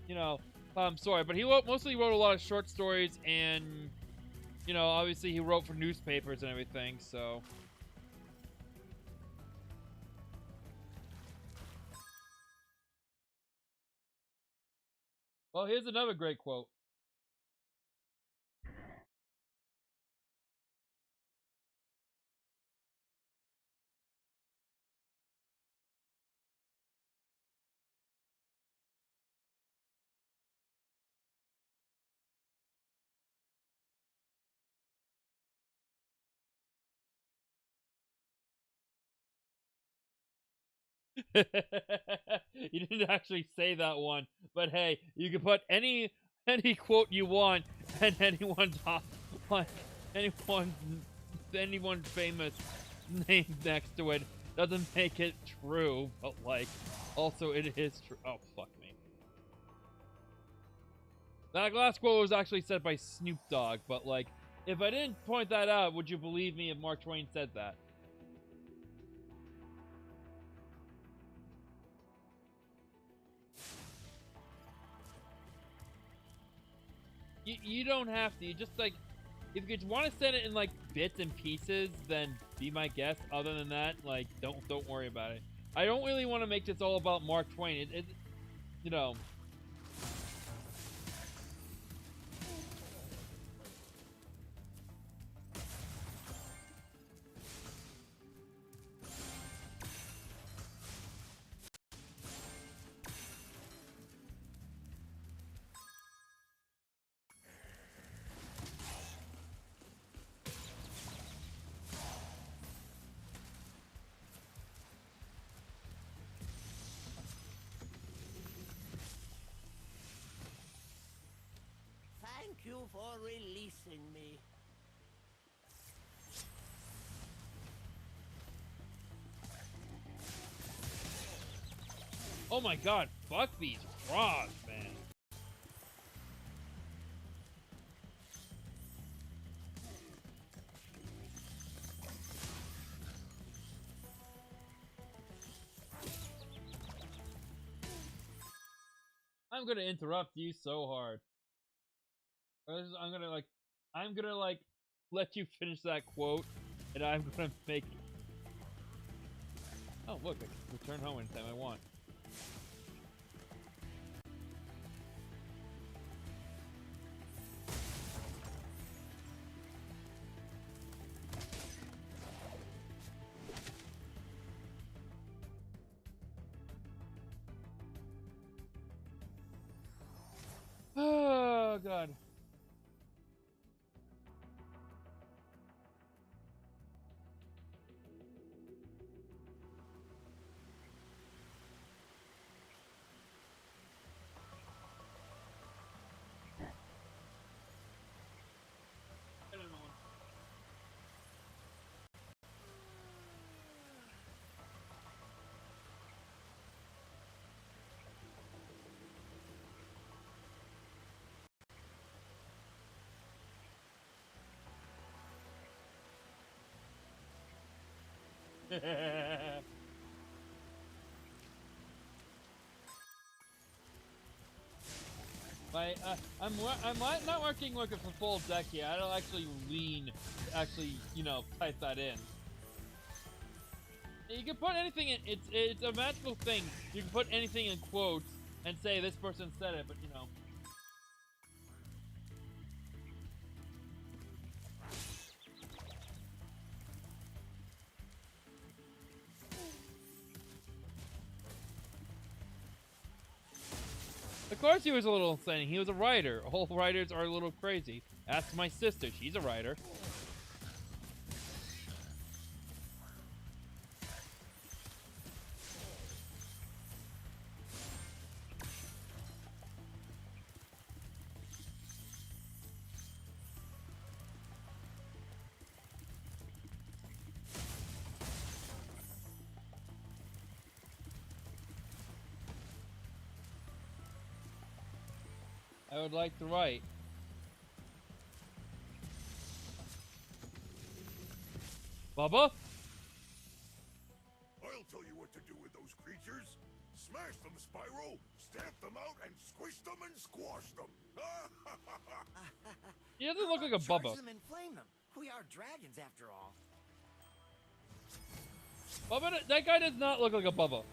you know, I'm sorry, but he mostly wrote a lot of short stories, and, you know, obviously he wrote for newspapers and everything, so. Well, here's another great quote. You didn't actually say that one, but hey, you can put any quote you want and anyone's like anyone famous name next to it doesn't make it true, but, like, also it is true. Oh, fuck me. That last quote was actually said by Snoop Dogg, but, like, if I didn't point that out, would you believe me if Mark Twain said that? You don't have to. You just, like, if you want to send it in, like, bits and pieces, then be my guest. Other than that, like, don't worry about it. I don't really want to make this all about Mark Twain. It you know. you for releasing me. Oh my god, fuck these frogs, man. I'm gonna interrupt you so hard. I'm gonna like let you finish that quote, and I'm gonna make. Oh look, I can return home anytime I want. Oh god. I'm not working like a full deck here. I don't actually type that in. You can put anything in. It's a magical thing. You can put anything in quotes and say this person said it, but you know. Of course he was a little insane. He was a writer. All writers are a little crazy. Ask my sister. She's a writer. I would like to write. Bubba? I'll tell you what to do with those creatures. Smash them, Spyro. Stamp them out and squish them and squash them. He doesn't look like a Charge Bubba. them and flame them. We are dragons after all. Bubba, that guy does not look like a Bubba.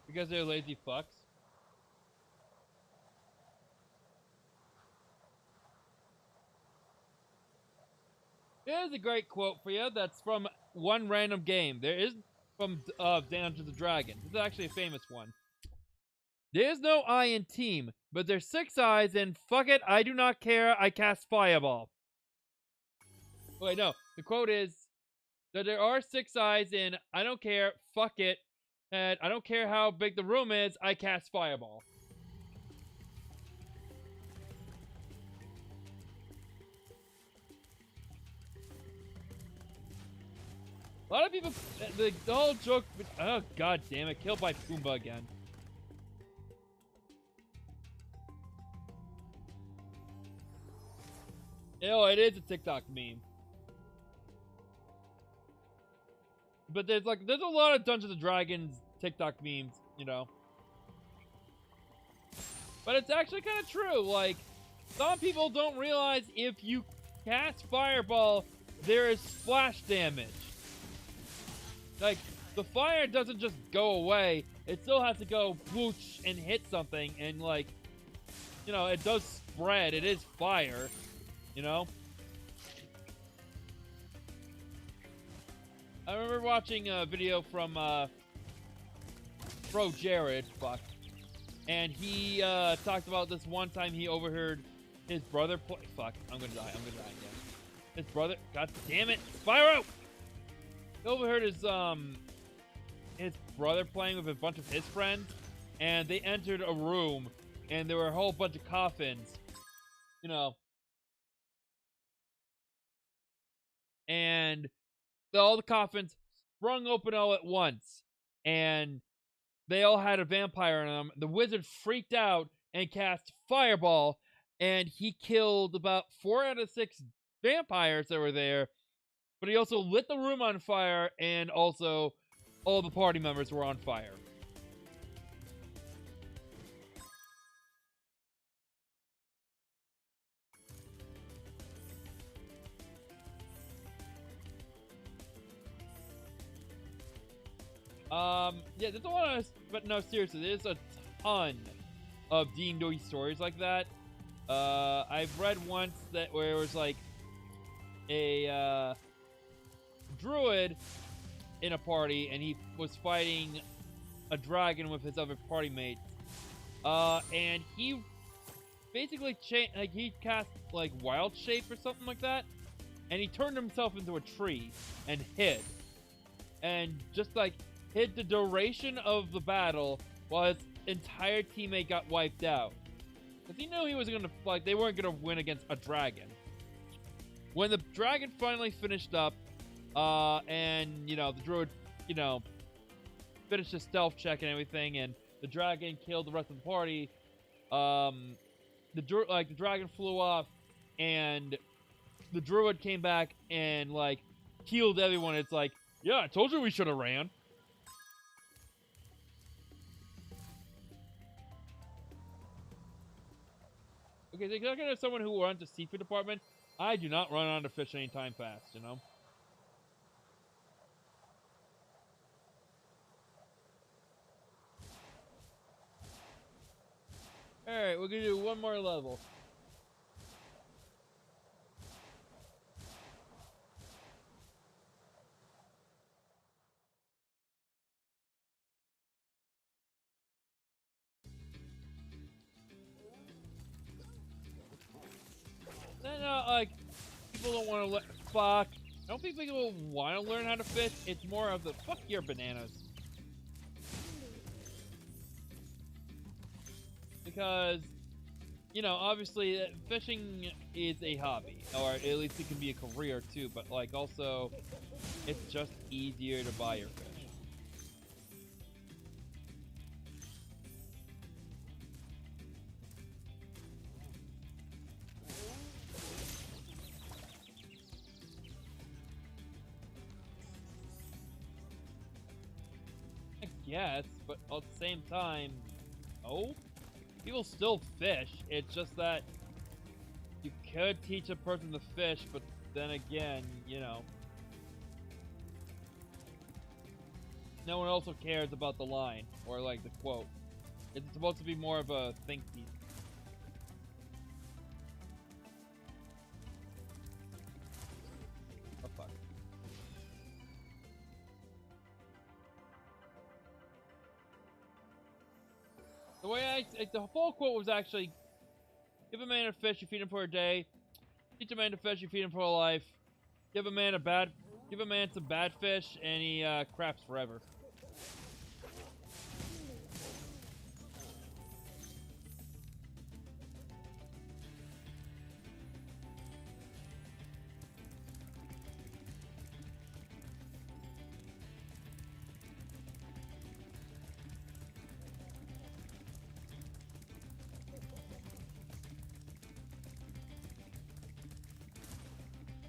Because they're lazy fucks. Here's a great quote for you that's from one random game. There is from Dungeons and Dragons. This is actually a famous one. There's no I in team, but there's 6 eyes and fuck it, I do not care, I cast Fireball. Wait, no. The quote is that there are 6 eyes in I don't care, fuck it, and I don't care how big the room is, I cast Fireball. A lot of people, the whole joke, oh god damn it, killed by Pumbaa again. Oh, it is a TikTok meme. But there's a lot of Dungeons and Dragons TikTok memes, you know. But it's actually kind of true. Like, some people don't realize if you cast Fireball, there is splash damage. Like, the fire doesn't just go away. It still has to go whoosh and hit something. And, like, you know, it does spread. It is fire, you know. I remember watching a video from Bro Jared, And he talked about this one time he overheard his brother play. Fuck, I'm gonna die again. His brother, god damn it, Spyro! He overheard his brother playing with a bunch of his friends, and they entered a room, and there were a whole bunch of coffins, you know. And all the coffins sprung open all at once, and they all had a vampire in them. The wizard freaked out and cast Fireball, and he killed about 4 out of 6 vampires that were there. But he also lit the room on fire, and also all the party members were on fire. Yeah, there's a lot of, but no, seriously, there's a ton of D&D stories like that. I've read once that where it was like a druid in a party, and he was fighting a dragon with his other party mates. And he basically he cast like wild shape or something like that, and he turned himself into a tree and hid, and just like hid the duration of the battle while his entire teammate got wiped out. Because he knew he was gonna, like, they weren't gonna win against a dragon. When the dragon finally finished up, and, you know, the druid, you know, finished his stealth check and everything, and the dragon killed the rest of the party, the dragon flew off, and the druid came back and, like, healed everyone. It's like, yeah, I told you we should have ran. Okay, so you're looking at someone who runs the seafood department. I do not run on the fish anytime fast, you know? Alright, we're gonna do one more level. Then, like, people don't want to fuck. I don't think people want to learn how to fish. It's more of the fuck your bananas. Because, you know, obviously, fishing is a hobby. Or at least it can be a career, too. But, like, also, it's just easier to buy your fish. Yes, but at the same time, no. People still fish. It's just that you could teach a person to fish, but then again, you know, no one also cares about the line or like the quote. It's supposed to be more of a think piece. Oh fuck. The way the full quote was actually, give a man a fish, you feed him for a day. Teach a man to fish, you feed him for a life. Give a man some bad fish, and he craps forever.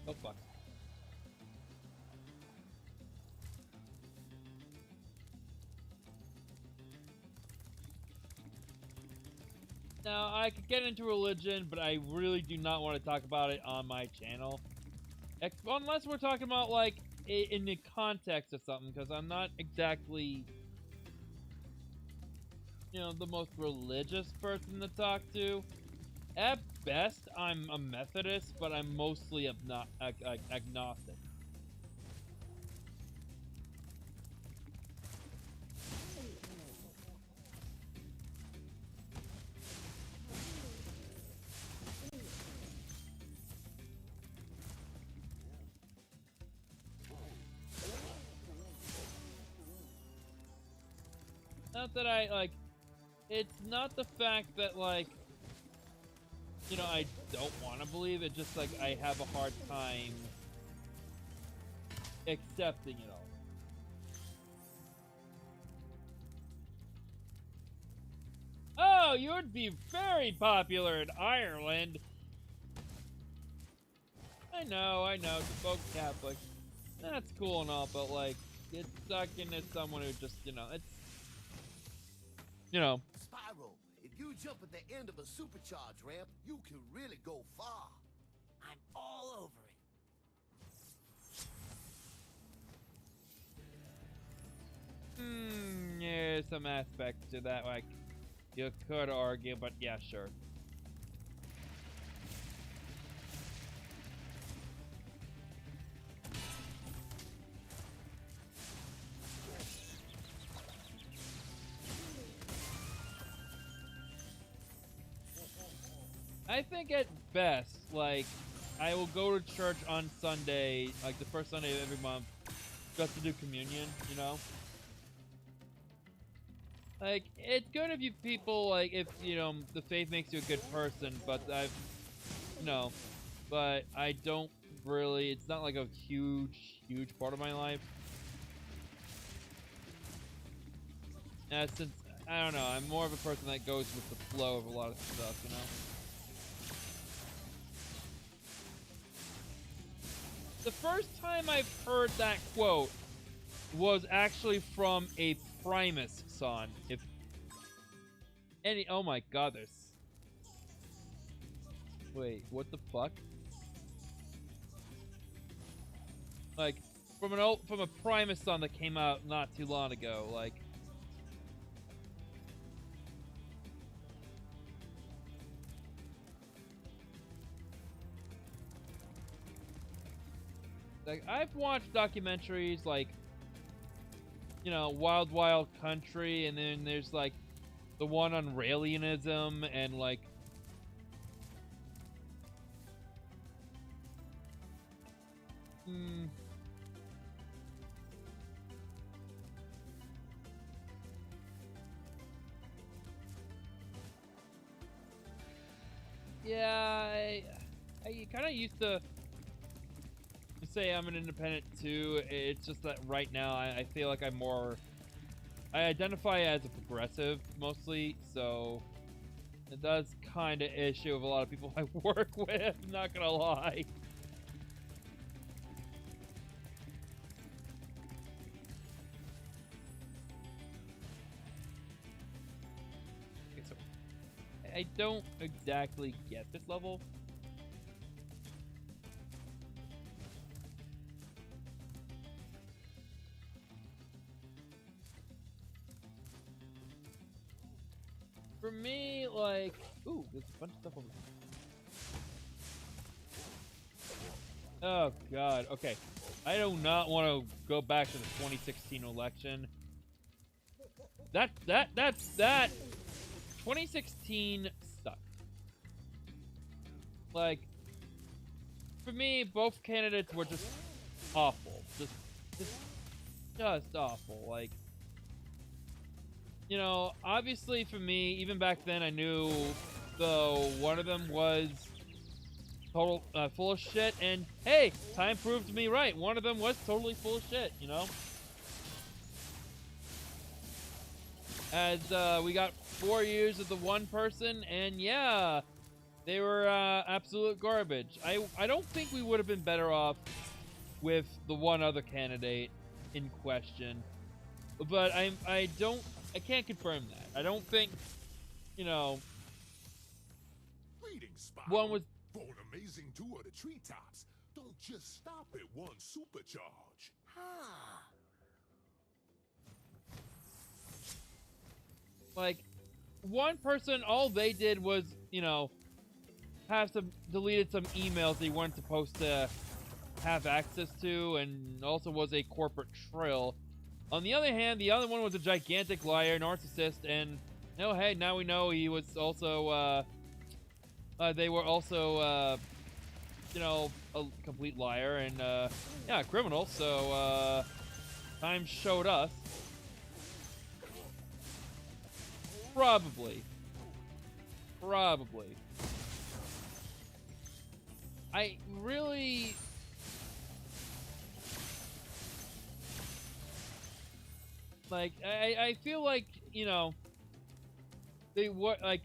Oh fuck. Now, I could get into religion, but I really do not want to talk about it on my channel. Unless we're talking about, like, in the context of something, because I'm not exactly, you know, the most religious person to talk to. At best, I'm a Methodist, but I'm mostly agnostic. not that I, like, it's not the fact that, like, you know, I don't want to believe it, just, like, I have a hard time accepting it all. Oh, you would be very popular in Ireland. I know, it's both Catholic. That's cool and all, but, like, it's sucking as someone who just, you know, it's, you know. Spyro, if you jump at the end of a supercharge ramp, you can really go far. I'm all over it. There's some aspects to that, like, you could argue, but yeah, sure. I think at best, like, I will go to church on Sunday, like the first Sunday of every month, just to do communion, you know? Like, it's good if you people, like, if, you know, the faith makes you a good person, but but I don't really, it's not like a huge part of my life. Since, I don't know, I'm more of a person that goes with the flow of a lot of stuff, you know? The first time I've heard that quote was actually from a Primus song. Oh my god, there's... Wait, what the fuck? Like, from a Primus song that came out not too long ago, like... Like, I've watched documentaries like, you know, Wild Wild Country, and then there's like the one on Raelianism, and like, yeah, I kind of used to say I'm an independent too. It's just that right now I feel like I identify as a progressive mostly, so it does kind of issue with a lot of people I work with, not gonna lie. Okay, so I don't exactly get this level. For me, like, ooh, there's a bunch of stuff over there. Oh god, okay. I do not want to go back to the 2016 election. That 2016 sucked. Like, for me, both candidates were just awful. Just awful. Like, you know, obviously for me, even back then, I knew though one of them was total full of shit, and hey, time proved me right. One of them was totally full of shit, you know? As we got 4 years of the one person, and yeah, they were absolute garbage. I don't think we would have been better off with the one other candidate in question, but I can't confirm that. I don't think, you know, Greetings, Spyro. one was... For an amazing tour of the treetops, don't just stop at one supercharge. Like, one person, all they did was, you know, deleted some emails they weren't supposed to have access to, and also was a corporate trill. On the other hand, the other one was a gigantic liar, narcissist, and, oh hey, now we know he was also, they were also, you know, a complete liar and, yeah, a criminal, so, time showed us. Probably. I really... Like, I feel like, you know, they were, like,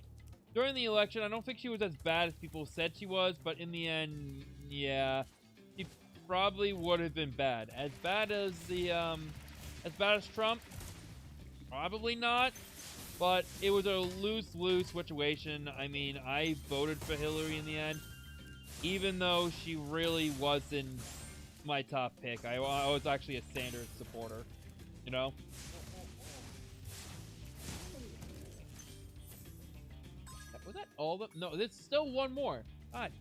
during the election, I don't think she was as bad as people said she was, but in the end, yeah, she probably would have been bad. As bad as Trump? Probably not, but it was a lose-lose situation. I mean, I voted for Hillary in the end, even though she really wasn't my top pick. I was actually a Sanders supporter, you know? Was that all of them? No, there's still one more. God.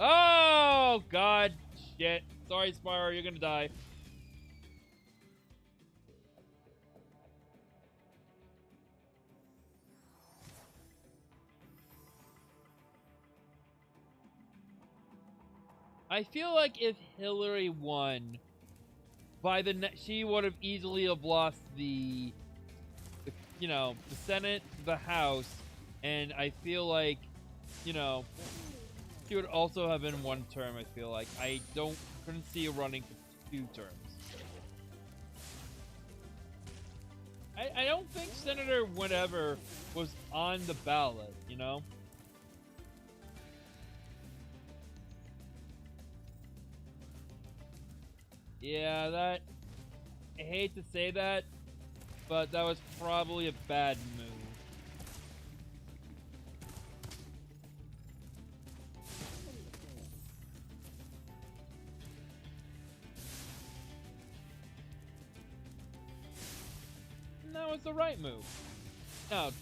Oh, God. Shit. Sorry, Spyro. You're gonna die. I feel like if Hillary won, by the she would have easily have lost the you know, the Senate, the House, and I feel like, you know, she would also have been one term. I feel like I couldn't see her running for 2 terms. I don't think Senator whatever was on the ballot, you know. Yeah, that, I hate to say that, but that was probably a bad move. And that was the right move. Now,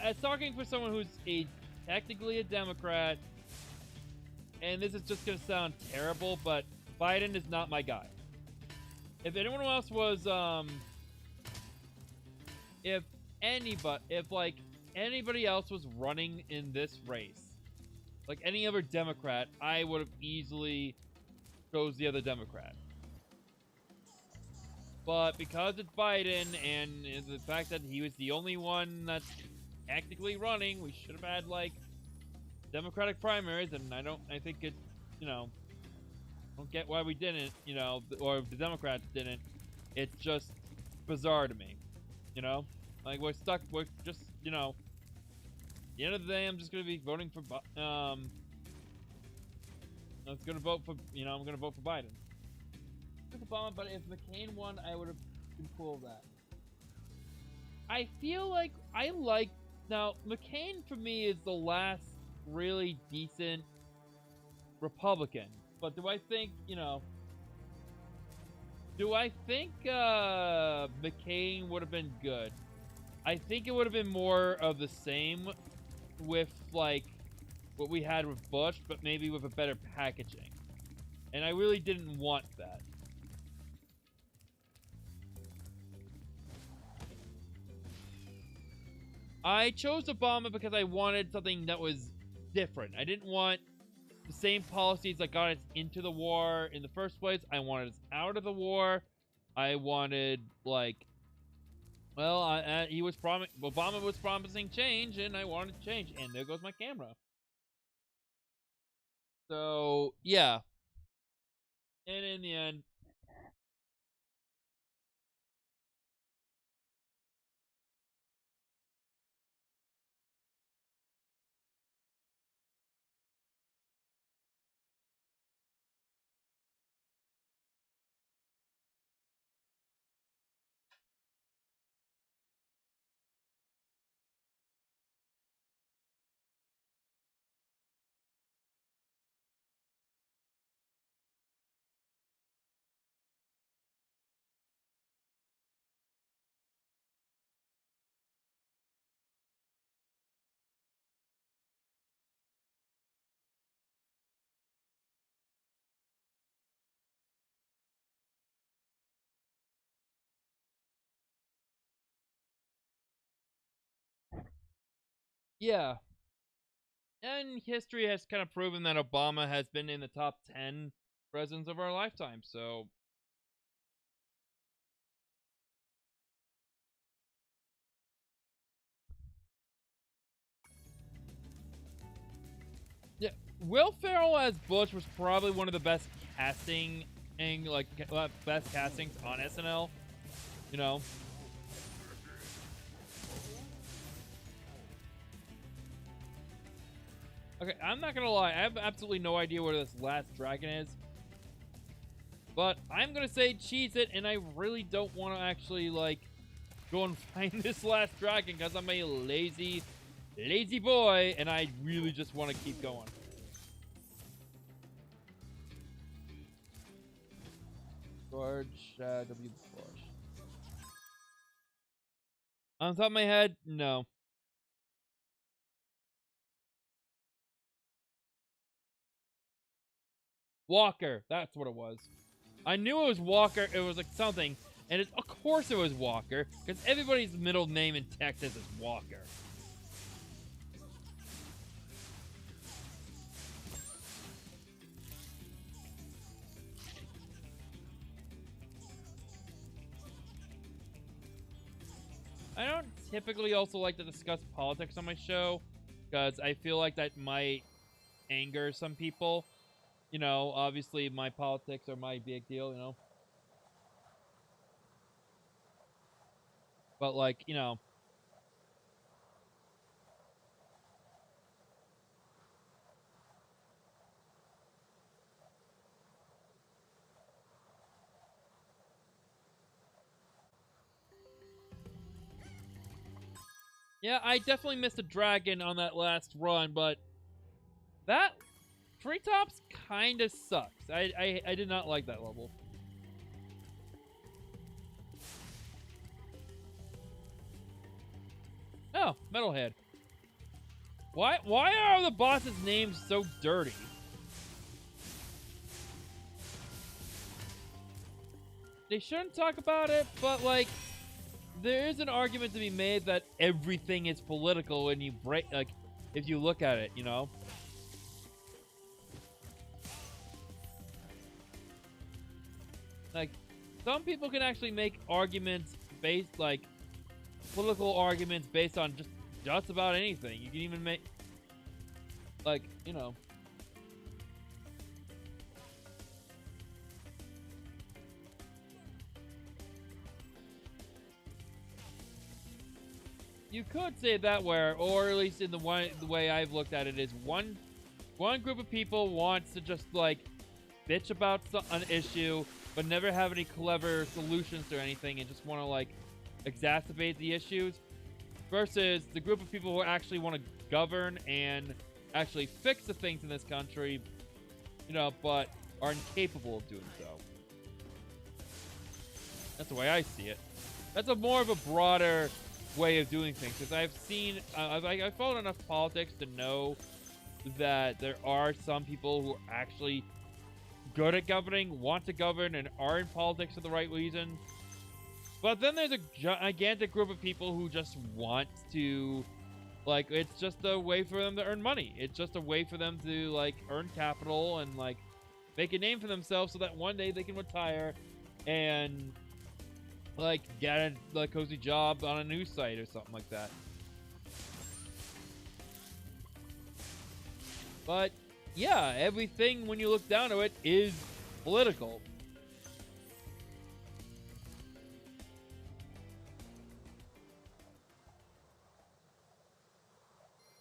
as talking for someone who's technically a Democrat, and this is just gonna sound terrible, but Biden is not my guy. If anyone else was, if anybody else was running in this race, like any other Democrat, I would have easily chose the other Democrat. But because it's Biden and the fact that he was the only one that's technically running, we should have had like Democratic primaries, and I think it's, you know, I don't get why we didn't, you know, or the Democrats didn't. It's just bizarre to me, you know? Like, we're just, you know, at the end of the day, I'm just gonna be voting for, I'm gonna vote for, you know, I'm gonna vote for Biden. Obama, but if McCain won, I would have been cool with that. I feel like now, McCain for me is the last really decent Republican. But do I think, you know, do I think McCain would have been good? I think it would have been more of the same with, like, what we had with Bush, but maybe with a better packaging. And I really didn't want that. I chose Obama because I wanted something that was different. I didn't want the same policies that got us into the war in the first place. I wanted us out of the war. I wanted, like, well, Obama was promising change, and I wanted change. And there goes my camera. So, yeah. And in the end, yeah. And history has kind of proven that Obama has been in the top 10 presidents of our lifetime. So, Yeah, Will Ferrell as Butch was probably one of the best casting and like best castings on SNL. You know. Okay, I'm not gonna lie. I have absolutely no idea where this last dragon is. But I'm gonna say cheese it, and I really don't want to actually like go and find this last dragon because I'm a lazy boy, and I really just want to keep going. George W. Bush. On top of my head, no. Walker, that's what it was. I knew it was Walker. It was like something, and of course it was Walker, because everybody's middle name in Texas is Walker. I don't typically also like to discuss politics on my show, because I feel like that might anger some people. You know, obviously my politics are my big deal, you know. But like, you know. Yeah, I definitely missed a dragon on that last run, but that treetops kind of sucks. I did not like that level. Oh, Metalhead. Why are the bosses' names so dirty? They shouldn't talk about it, but like there is an argument to be made that everything is political when you break like if you look at it, you know? Like some people can actually make arguments based like political arguments based on just about anything. You can even make like, you know. You could say it that way, or at least in the way I've looked at it is one group of people wants to just like bitch about an issue, but never have any clever solutions to anything, and just want to like exacerbate the issues, versus the group of people who actually want to govern and actually fix the things in this country, you know, but are incapable of doing so. That's the way I see it. That's a more of a broader way of doing things, because I've seen I've followed enough politics to know that there are some people who are actually good at governing, want to govern, and are in politics for the right reason. But then there's a gigantic group of people who just want to, like, it's just a way for them to earn money. It's just a way for them to like earn capital and like make a name for themselves so that one day they can retire and like get a like cozy job on a news site or something like that. But yeah, everything when you look down to it is political.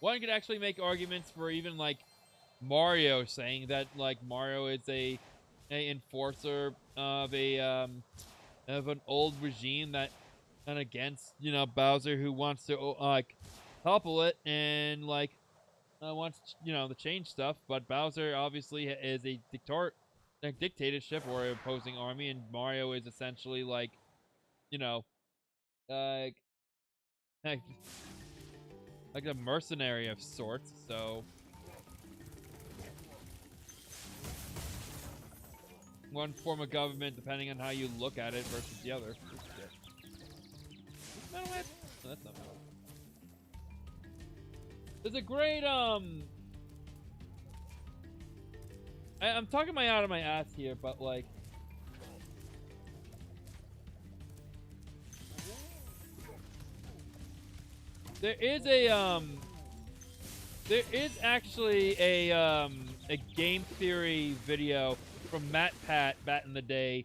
One could actually make arguments for even like Mario, saying that like Mario is a enforcer of an old regime that and against, you know, Bowser, who wants to like topple it and like wants, you know, to change stuff. But Bowser obviously is a dictatorship or an opposing army, and Mario is essentially like, you know, like like a mercenary of sorts. So one form of government, depending on how you look at it, versus the other. Metalhead? No, that's not metal. There's a great I'm talking my out of my ass here, but like there is There is actually a game theory video from Matt Pat back in the day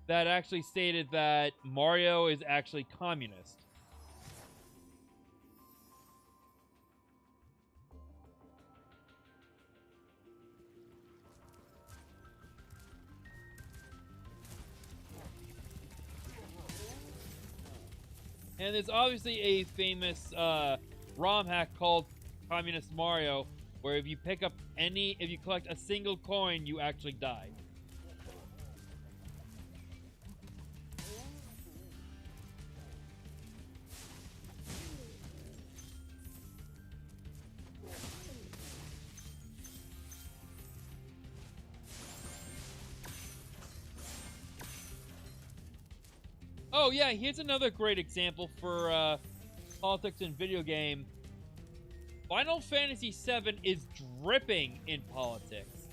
that actually stated that Mario is actually communist. And there's obviously a famous ROM hack called Communist Mario, where if you collect a single coin, you actually die. Oh yeah, here's another great example for politics in video game. Final Fantasy VII is dripping in politics.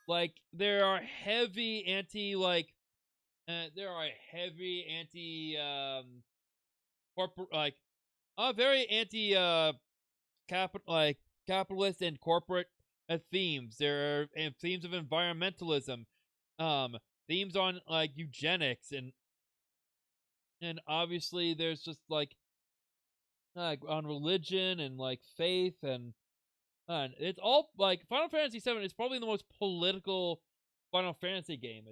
Like, there are heavy anti, corporate, very anti, capitalist and corporate themes. There are themes of environmentalism, themes on, eugenics, and obviously there's just, on religion and, faith, and it's all, Final Fantasy VII is probably the most political Final Fantasy game.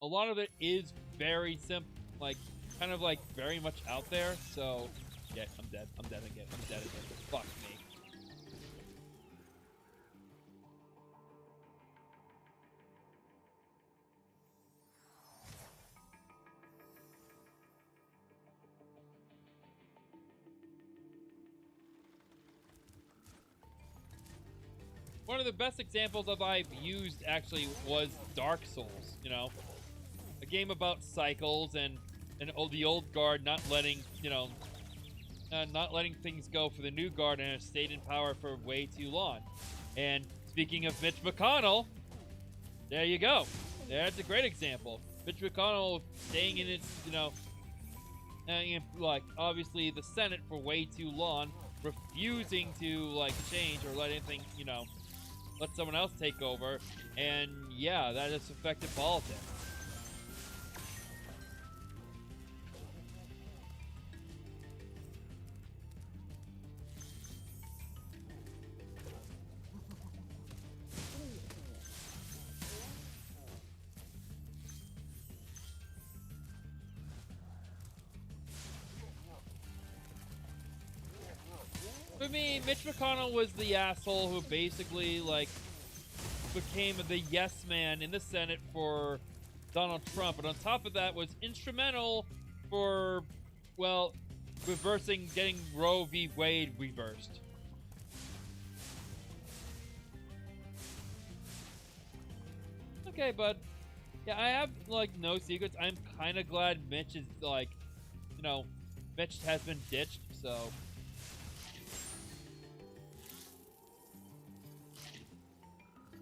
A lot of it is very simple, kind of, very much out there, so, yeah, I'm dead again, fuck me. One of the best examples I've used actually was Dark Souls, a game about cycles and the old guard not letting things go for the new guard and have stayed in power for way too long. And speaking of Mitch McConnell, there you go. That's a great example. Mitch McConnell staying in its, obviously the Senate for way too long, refusing to change or let anything, let someone else take over, and yeah, that has affected politics. For me, Mitch McConnell was the asshole who basically, became the yes man in the Senate for Donald Trump. And on top of that, was instrumental for, getting Roe v. Wade reversed. Okay, but, yeah, I have, no secrets. I'm kind of glad Mitch is, Mitch has been ditched, so...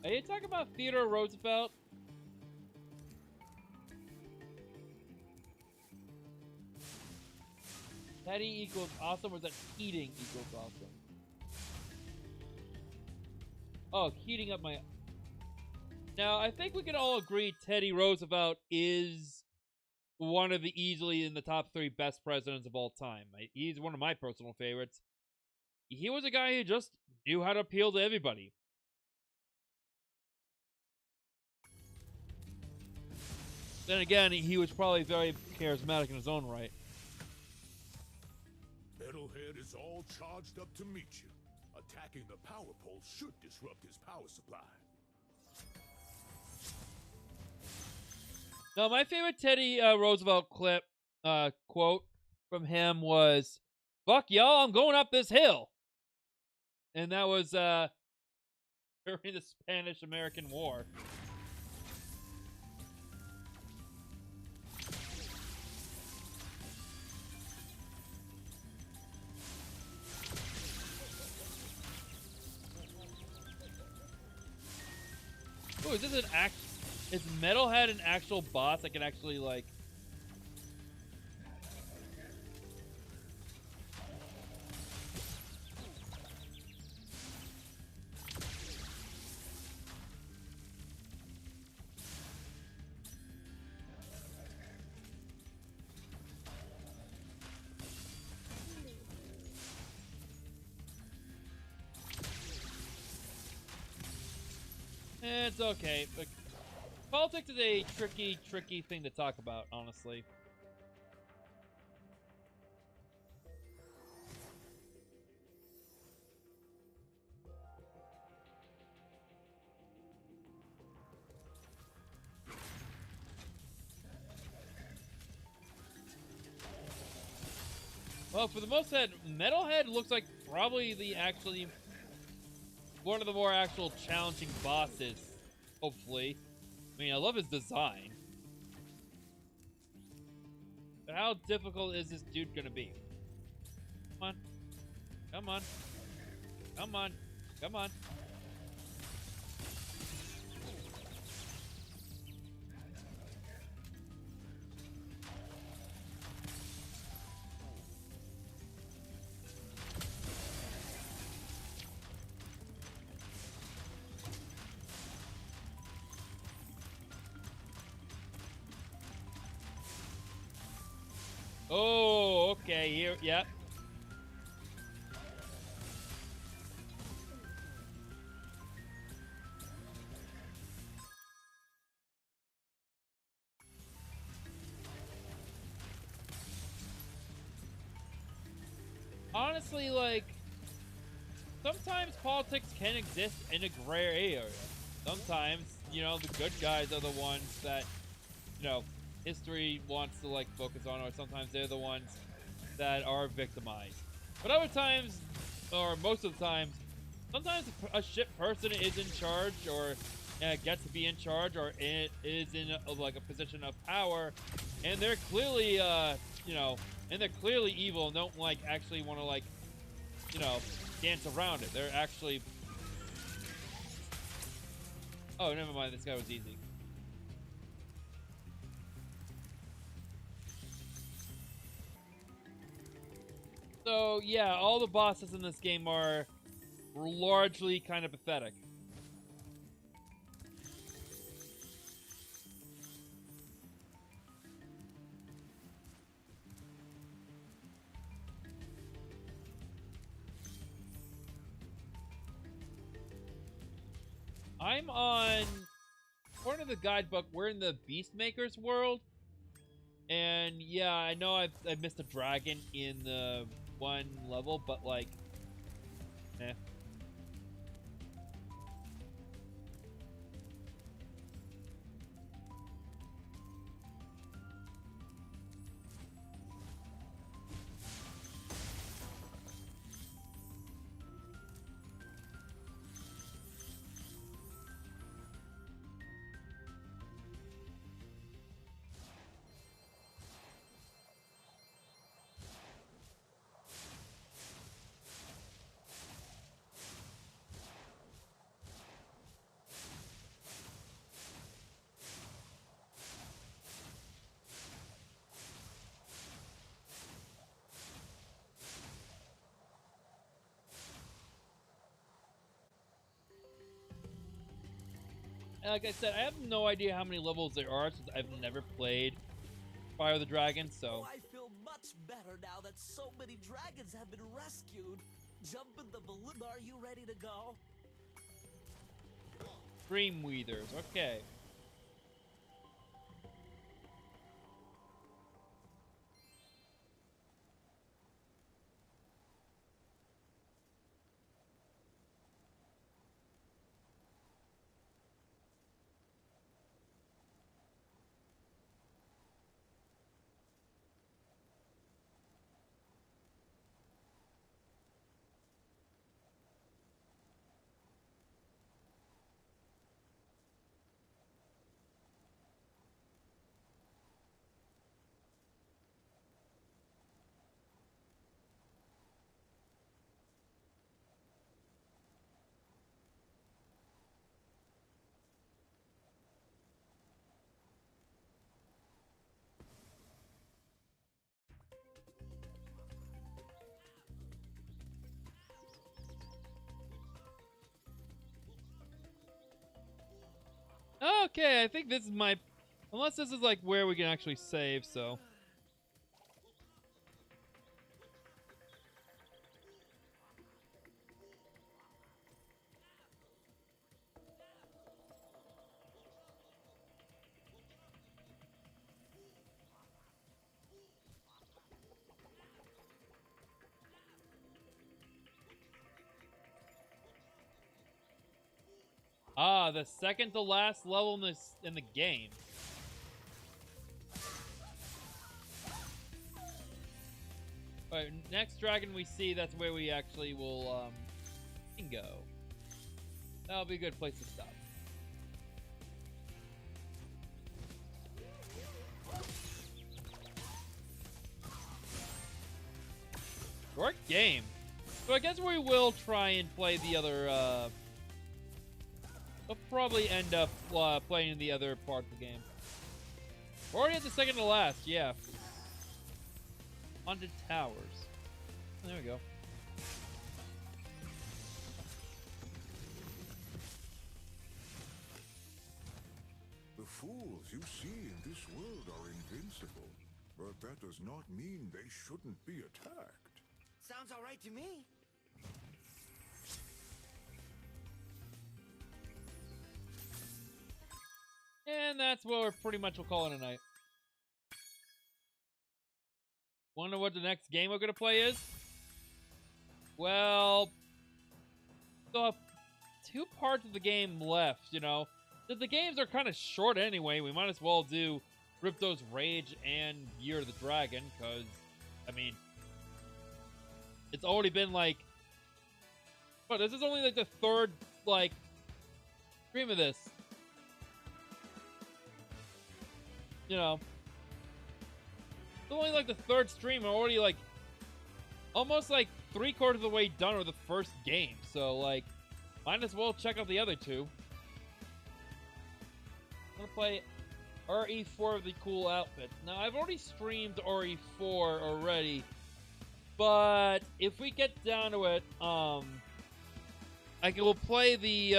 Are you talking about Theodore Roosevelt? Teddy equals awesome, or is that heating equals awesome? Oh, heating up my... Now, I think we can all agree Teddy Roosevelt is one of the easily in the top 3 best presidents of all time. He's one of my personal favorites. He was a guy who just knew how to appeal to everybody. Then again, he was probably very charismatic in his own right. Metalhead is all charged up to meet you. Attacking the power pole should disrupt his power supply. Now, my favorite Teddy Roosevelt quote from him was, "Fuck y'all, I'm going up this hill." And that was during the Spanish-American War. Oh, is this an is Metalhead an actual boss I can actually, It's okay. Like, politics is a tricky thing to talk about, honestly. Well, for the most part, Metalhead looks like probably the actually one of the more actual challenging bosses, hopefully. I mean, I love his design. But how difficult is this dude gonna be? Come on. Come on. Come on. Come on. Oh, okay, here, yep. Honestly, like, sometimes politics can exist in a gray area. Sometimes, you know, the good guys are the ones that, you know, history wants to, like, focus on, or sometimes they're the ones that are victimized. But other times, or most of the times, sometimes a shit person is in charge, or gets to be in charge, or is in like a position of power, and they're clearly, you know, and they're clearly evil and don't like actually want to, like, you know, dance around it. They're actually. Oh, never mind. This guy was easy. So, yeah, all the bosses in this game are largely kind of pathetic. I'm on, according to the guidebook, we're in the Beastmaker's world. And yeah, I know I missed a dragon in the one level, but like, eh. Like I said, I have no idea how many levels there are since I've never played Fire the Dragon, so. Oh, I feel much better now that so many dragons have been rescued. Jump in the balloon. Are you ready to go? Dream Weathers, okay. Okay, I think this is my... Unless this is like where we can actually save, so... Ah, the second to last level in the game. Alright, next dragon we see, that's where we actually will go. That'll be a good place to stop. Short game. So I guess we will try and play the other, we'll probably end up playing the other part of the game. We're already at the second to last, yeah. Haunted Towers. There we go. The fools you see in this world are invincible, but that does not mean they shouldn't be attacked. Sounds all right to me. And that's what we're pretty much will call it a night. Wonder what the next game we're gonna play is? Well, still have 2 parts of the game left, you know. The games are kind of short anyway. We might as well do Ripto's Rage and Year of the Dragon, because, I mean, it's already been like, but this is only like the 3rd, like, stream of this. You know, it's only like the 3rd stream. I'm already like almost like 3/4 of the way done with the first game. So like, might as well check out the other 2. I'm gonna play RE4 of the cool outfit. Now I've already streamed RE4 already, but if we get down to it, I will play the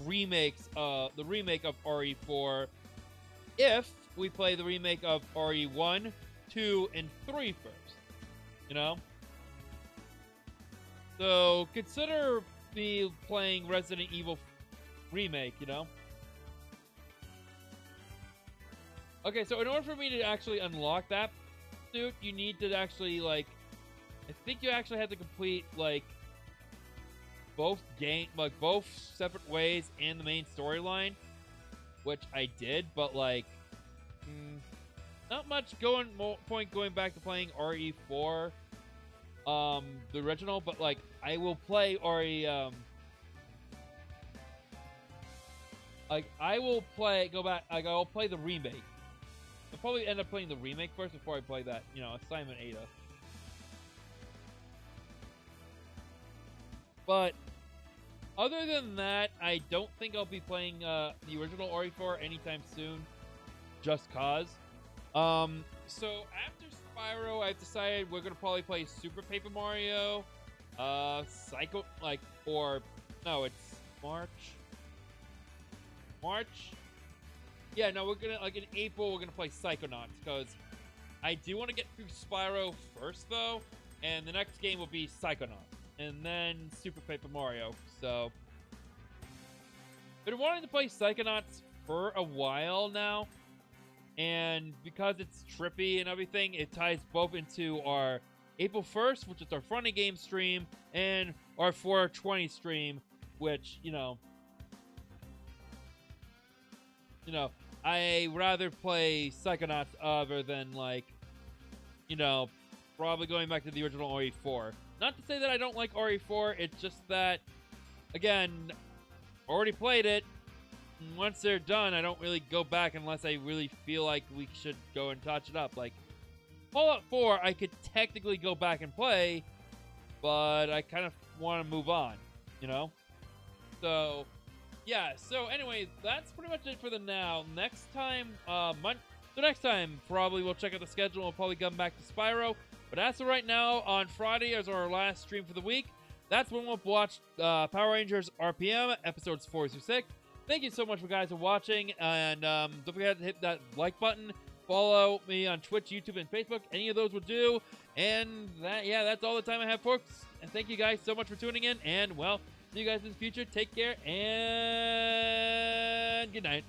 remake of RE4 if we play the remake of RE1, 2, and 3 first. You know? So, consider me playing Resident Evil Remake, you know? Okay, so in order for me to actually unlock that suit, you need to actually, like, I think you actually have to complete, like, both separate ways and the main storyline, which I did, but, like, not much point going back to playing RE4, the original, but like I will play I'll play the remake. I'll probably end up playing the remake first before I play that, you know, Assignment Ada. But other than that, I don't think I'll be playing the original RE4 anytime soon. Just cause. So after Spyro, I've decided we're gonna probably play Super Paper Mario, Psycho, no, it's March. Yeah, no, we're gonna, like in April, we're gonna play Psychonauts, because I do want to get through Spyro first, though, and the next game will be Psychonauts, and then Super Paper Mario, so. Been wanting to play Psychonauts for a while now, and because it's trippy and everything, it ties both into our April 1st, which is our funny game stream, and our 420 stream, which, you know, I rather play Psychonauts other than, like, you know, probably going back to the original RE4. Not to say that I don't like RE4, it's just that, again, already played it. Once they're done, I don't really go back unless I really feel like we should go and touch it up. Like, Fallout 4, I could technically go back and play, but I kind of want to move on, you know? So, yeah, so anyway, that's pretty much it for the now. Next time, next time, probably we'll check out the schedule. We'll probably come back to Spyro. But as of right now, on Friday is our last stream for the week. That's when we'll watch Power Rangers RPM, episodes 4 through 6. Thank you so much for guys for watching, and don't forget to hit that like button. Follow me on Twitch, YouTube, and Facebook. Any of those will do. And that's all the time I have, folks. And thank you guys so much for tuning in. And well, see you guys in the future. Take care and good night.